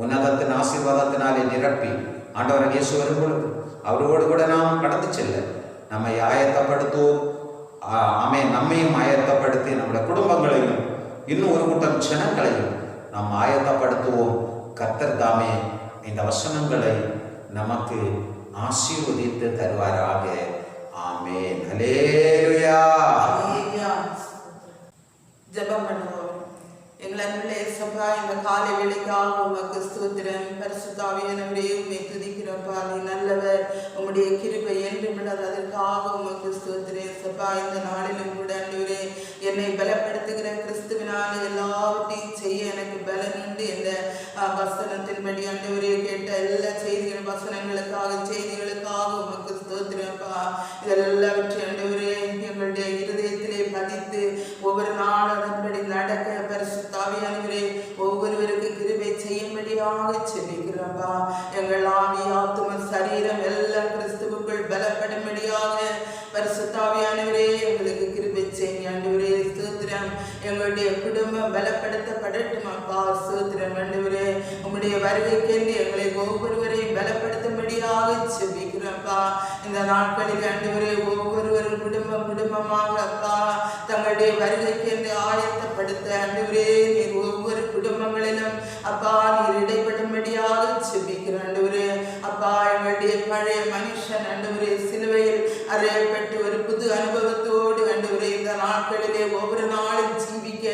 உன்னதத்தின் ஆசீர்வாதத்தினாலே நிரப்பி ஆண்டவர் இயேசு வரும் பொழுது அவரோடு கூட நாம் கடந்து செல்ல நம்மை ஆயத்தப்படுத்துவோம். நம்மையும் ஆயத்தப்படுத்தி நம்முடைய குடும்பங்களையும் இன்னும் ஒரு கூட்டம் ஜனங்களையும் நாம் ஆயத்தப்படுத்துவோம். கர்த்தர் தாமே இந்த வசனங்களை நமக்கு ஆசீர்வதித்து தருவாராக. ஆமென், அல்லேலூயா. ஜெபம் பண்ணுவோம். எங்கள் அன்புள்ள இயேசுப்பா, இந்த காலை வேளைக்காக உமக்கு ஸ்தோத்திரம். பரிசுத்த ஆவியானவரே, உம்மை துதிக்கிறப்பா. நீ நல்லவர், உம்முடைய கிருபை என்றும் உள்ளது. அதற்காக உமக்கு ஸ்தோத்திரம் இயேசுப்பா. இந்த நாளிலும் கூட ஆண்டவரே, என்னை பலப்படுத்துகிற கிறிஸ்துவினால் எல்லாவற்றையும் செய்ய எனக்கு பலன் உண்டு என்ற வசனத்தின்படி ஆண்டவரே கேட்ட எல்லா செய்திகள் செய்திகளுக்காக உமக்கு ஸ்தோத்திரப்பா. இதெல்லாவற்றையும் ஆண்டவரே எங்களுடைய இருதயத்திலே பதித்து ஒவ்வொரு நாளும் அதன்படி நடக்க பரிசுத்த ஆவியானவரே ஒவ்வொருவருக்கு கிருபை செய்யும்படியாக செபிக்கிறப்பா. எங்கள் ஆவி, ஆத்தும, சரீரம் எல்லாம் கிறிஸ்துவுக்குள் பலப்படும்படியாக பரிசுத்த ஆவியானவரே எங்களுக்கு கிருபை செய்யுங்க ஆண்டவரே. ஸ்தோத்திரம். எங்களுடைய குடும்பம் பலப்படுத்தப்படட்டும் அப்பா. ஸ்தோத்திரம் ஆண்டவரே. உம்முடைய வருகைக்கென்று எங்களை ஒவ்வொருவரையும் பலப்படுத்தும்படியாக செபிக்கிறப்பா. இந்த நாட்களில் ஆண்டவரே ஒவ்வொருவரும் குடும்பமாக அப்பா தங்களுடைய வருகைக்கென்று ஆயத்தப்படுத்த ஆண்டவரே நீர் ஒவ்வொரு குடும்பங்களிலும் அப்பா நீர் இடைப்படும்படியாக செபிக்கிற ஆண்டவரே. அப்பா எங்களுடைய பழைய மனுஷன் ஆண்டவரே சிலுவையில் அறையப்பட்டு ஒரு புது அனுபவத்தோடு ஆண்டவரே இந்த நாட்களிலே ஒவ்வொரு நாளும் ஜீவிக்க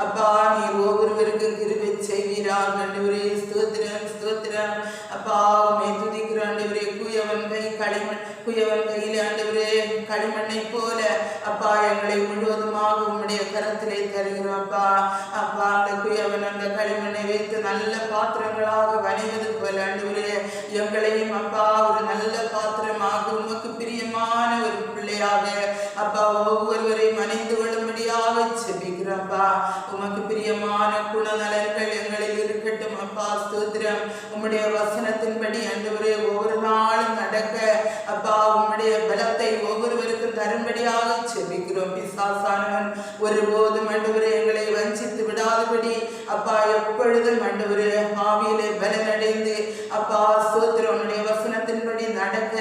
அப்பா நீர் ஒவ்வொருவருக்கும் கிருபை செய்வீராக ஆண்டவரே. ஸ்தோத்திரம், ஸ்தோத்திரம் அப்பா. உம்மை துதிக்கிற ஆண்டவரே. குயவன் கையிலே ஆண்டவரே களிமண்ணை போல அப்பா எங்களை முழுவதுமாக உம்முடைய கரத்திலே தருகிறோம் அப்பா. அப்பா அந்த குயவன் அந்த களிமண்ணை வைத்து நல்ல பாத்திரங்களாக வணைவது போல ஆண்டவரே எங்களையும் அப்பா ஒரு நல்ல பாத்திரமாக உமக்கு பிரியமான ஒரு பிள்ளையாக அப்பா ஒவ்வொருவரையும் அணைந்து கொள்ளும்படியாக செபிக்கிறப்பா. உமக்கு பிரியமான குணநலன்கள் எங்களில் இருக்கட்டும் அப்பா. ஸ்தோத்திரம். உம்முடைய வசனத்தின்படி ஆண்டவரே ஒவ்வொரு நாளும் நடக்க அப்பா உம்முடைய பலத்தை ஒவ்வொருவருக்கும் தரும்படியாக செபிக்கிறோம். பிசாசானவன் ஒருபோதும் ஆண்டவரே எங்களை வஞ்சித்து விடாதபடி அப்பா எப்பொழுதும் ஆண்டவரே ஆவியிலே பலனடைந்து அப்பா ஸ்தோத்திரம் உம்முடைய வசனத்தின்படி நடக்க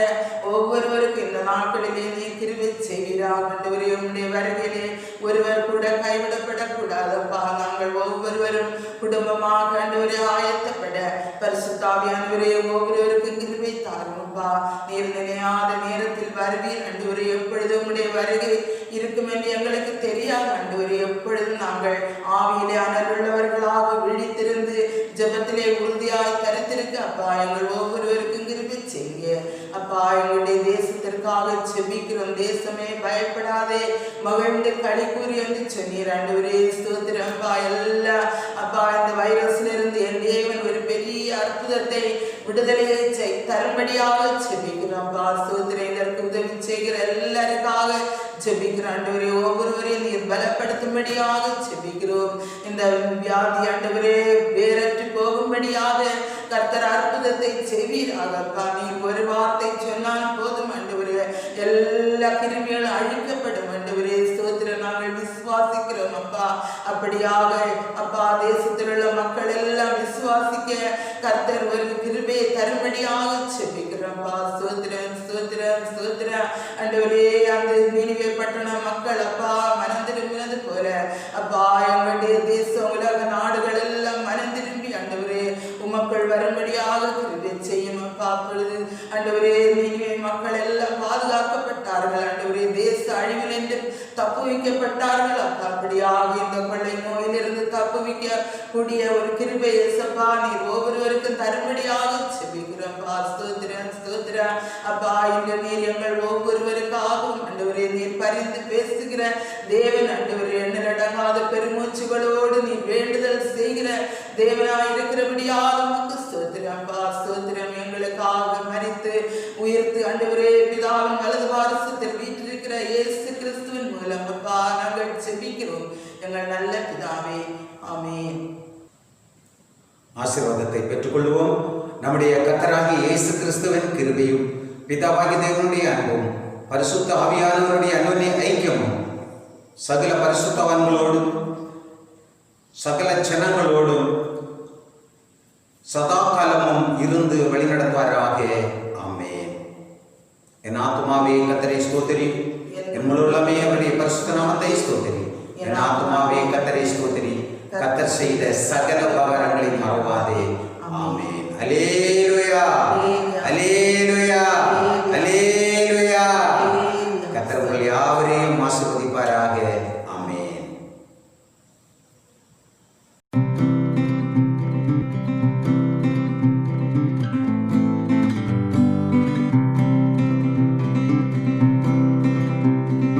ஒவ்வொருவருக்கும் இந்த நாட்களிலே நீ கிருபை செய்கிறார் ஆண்டவரே. உம்முடைய வருகையிலே ஒருவர் கூட கைவிடப்படக்கூடாதப்பா. நாங்கள் ஒவ்வொருவரும் குடும்பமாக ஆண்டவரே ஆயத்தப்பட பரிசுத்த ஆவியானவரே ஒவ்வொருவருக்கும் கிருபை தாருங்கப்பா. நீர் நினையாத நேரத்தில் வருவீர் ஆண்டவரே. எப்பொழுது உம்முடைய வருகை இருக்கும் என்று எங்களுக்கு தெரியாது ஆண்டவரே. எப்பொழுதும் நாங்கள் ஆவியிலே அனலுள்ளவர்களாக விழித்திருந்து ஜெபத்திலே உறுதியாய் தரித்திருக்க அப்பா எங்கள் ஒவ்வொருவருக்கும் கிருபை செய்யுங்க அப்பா. எங்களுடைய தேசத்திற்காக செபிக்கிறோம். தேசமே பயப்படாதே மகிழ்ந்து களி கூறி என்று சொன்னீர் ஆண்டவரே. ஸ்தோத்திரம் அப்பா. எல்லாம் அப்பா இந்த வைரஸ்ல இருந்து என் தேவன் ஒரு பெரிய அற்புதத்தை விடுதலையை தரும்படியாக செபிக்கிறோம் அப்பா. ஸ்தோத்திரம். இதற்கு உதவி செய்கிற எல்லாருக்காக செபிக்கிறோம் ஆண்டவரே. ஒவ்வொருவரையும் நீர் பலப்படுத்தும்படியாக செபிக்கிறோம். இந்த வியாதி ஆண்டவரே வேறற்று போகும்படியாக கர்த்தர் அற்புதத்தை செய்வீராக அப்பா. நீர் ஒரு வார்த்தை சொன்னால் போதும் ஆண்டவரே எல்லா கிருமிகளும் அழிக்கப்படும் ஆண்டவரே. ஸ்தோத்திரம். நாங்கள் விசுவாசிக்கிறோம் அப்பா. அப்படியாக அப்பா தேசத்தில் உள்ள மக்கள் எல்லாம் விசுவாசிக்க கர்த்தர் ஒரு கிருபையை தரும்படியாக செபிக்கிறோம் அப்பா. ஸ்தோத்திரம், ஸ்தோத்திரம், ஸ்தோத்திரம் ஆண்டவரே. அந்த நீனிவே பட்டண மக்கள் அப்பா மனம் திரும்பினது போல அப்பா எங்களுடைய தேசம் உலக நாடுகள் எல்லாம் மனம் திரும்பி ஆண்டவரே உமக்கள் வரும்படியாக கிருபை செய்யும் அப்பா. அப்பொழுது ஆண்டவரே நீனிவே மக்கள் எல்லாம் பாதுகாக்கப்பட்டார்கள் ஆண்டவரே. தேச அழிவில் என்று தப்புவிக்கப்பட்டார்கள். அப்படியாக இந்த கொள்ளை நோயிலிருந்து தப்புவிக்க கூடிய ஒரு கிருபை இயேசப்பா நீர் ஒவ்வொருவருக்கும் தரும்படியாக செபிக்கிறோம்ப்பா. ஸ்தோத்திரம் ஸ்தோத்திரம் அப்பா. இந்த நீர் எங்கள் ஒவ்வொருவருக்காகவும் ஆண்டவரே நீர் பரிந்து பேசுகிற தேவன். ஆண்டவரே எண்ணடங்காத பெருமூச்சுகளோடு நீ வேண்டுதல் செய்கிற தேவனாய் இருக்கிறபடியாக உமக்கு ஸ்தோத்திரம்ப்பா. ஸ்தோத்திரம். எங்களுக்காக மரித்து உயிர்த்து ஆண்டவரே பிதாவின் வலது வாரசத்தில் வீற்றிருக்கிற இயேசு கிறிஸ்துவின் மூலம் அப்பா நாங்கள் செபிக்கிறோம் எங்கள் நல்ல பிதாவே. ஆமென். ஆசீர்வாதத்தை பெற்றுக்கொள்வோம். நம்முடைய கர்த்தராகிய இயேசு கிறிஸ்துவின் கிருபையும் பிதாவாகிய தேவனுடைய அன்பும் பரிசுத்த ஆவியானவருடைய அன்பின் ஐக்கியமும் சகல பரிசுத்தவான்களோடும் சகல ஜனங்களோடும் சதா காலமும் இருந்து வழிநடத்துவாராக. ஆமென். என் ஆத்துமாவே கர்த்தரை ஸ்தோத்திரி, என் முழு உள்ளமே அவருடைய பரிசுத்த நாமத்தை ஸ்தோத்திரி. என் ஆத்துமாவே கர்த்தரை ஸ்தோத்திரி, கர்த்தர் செய்த சகல உபகாரங்களை மறவாதே. ஆமென். அல்லேலூயா அல்லேலூயா அல்லேலூயா. கர்த்தர் உங்கள் யாவரையும் ஆசீர்வதிப்பாராக.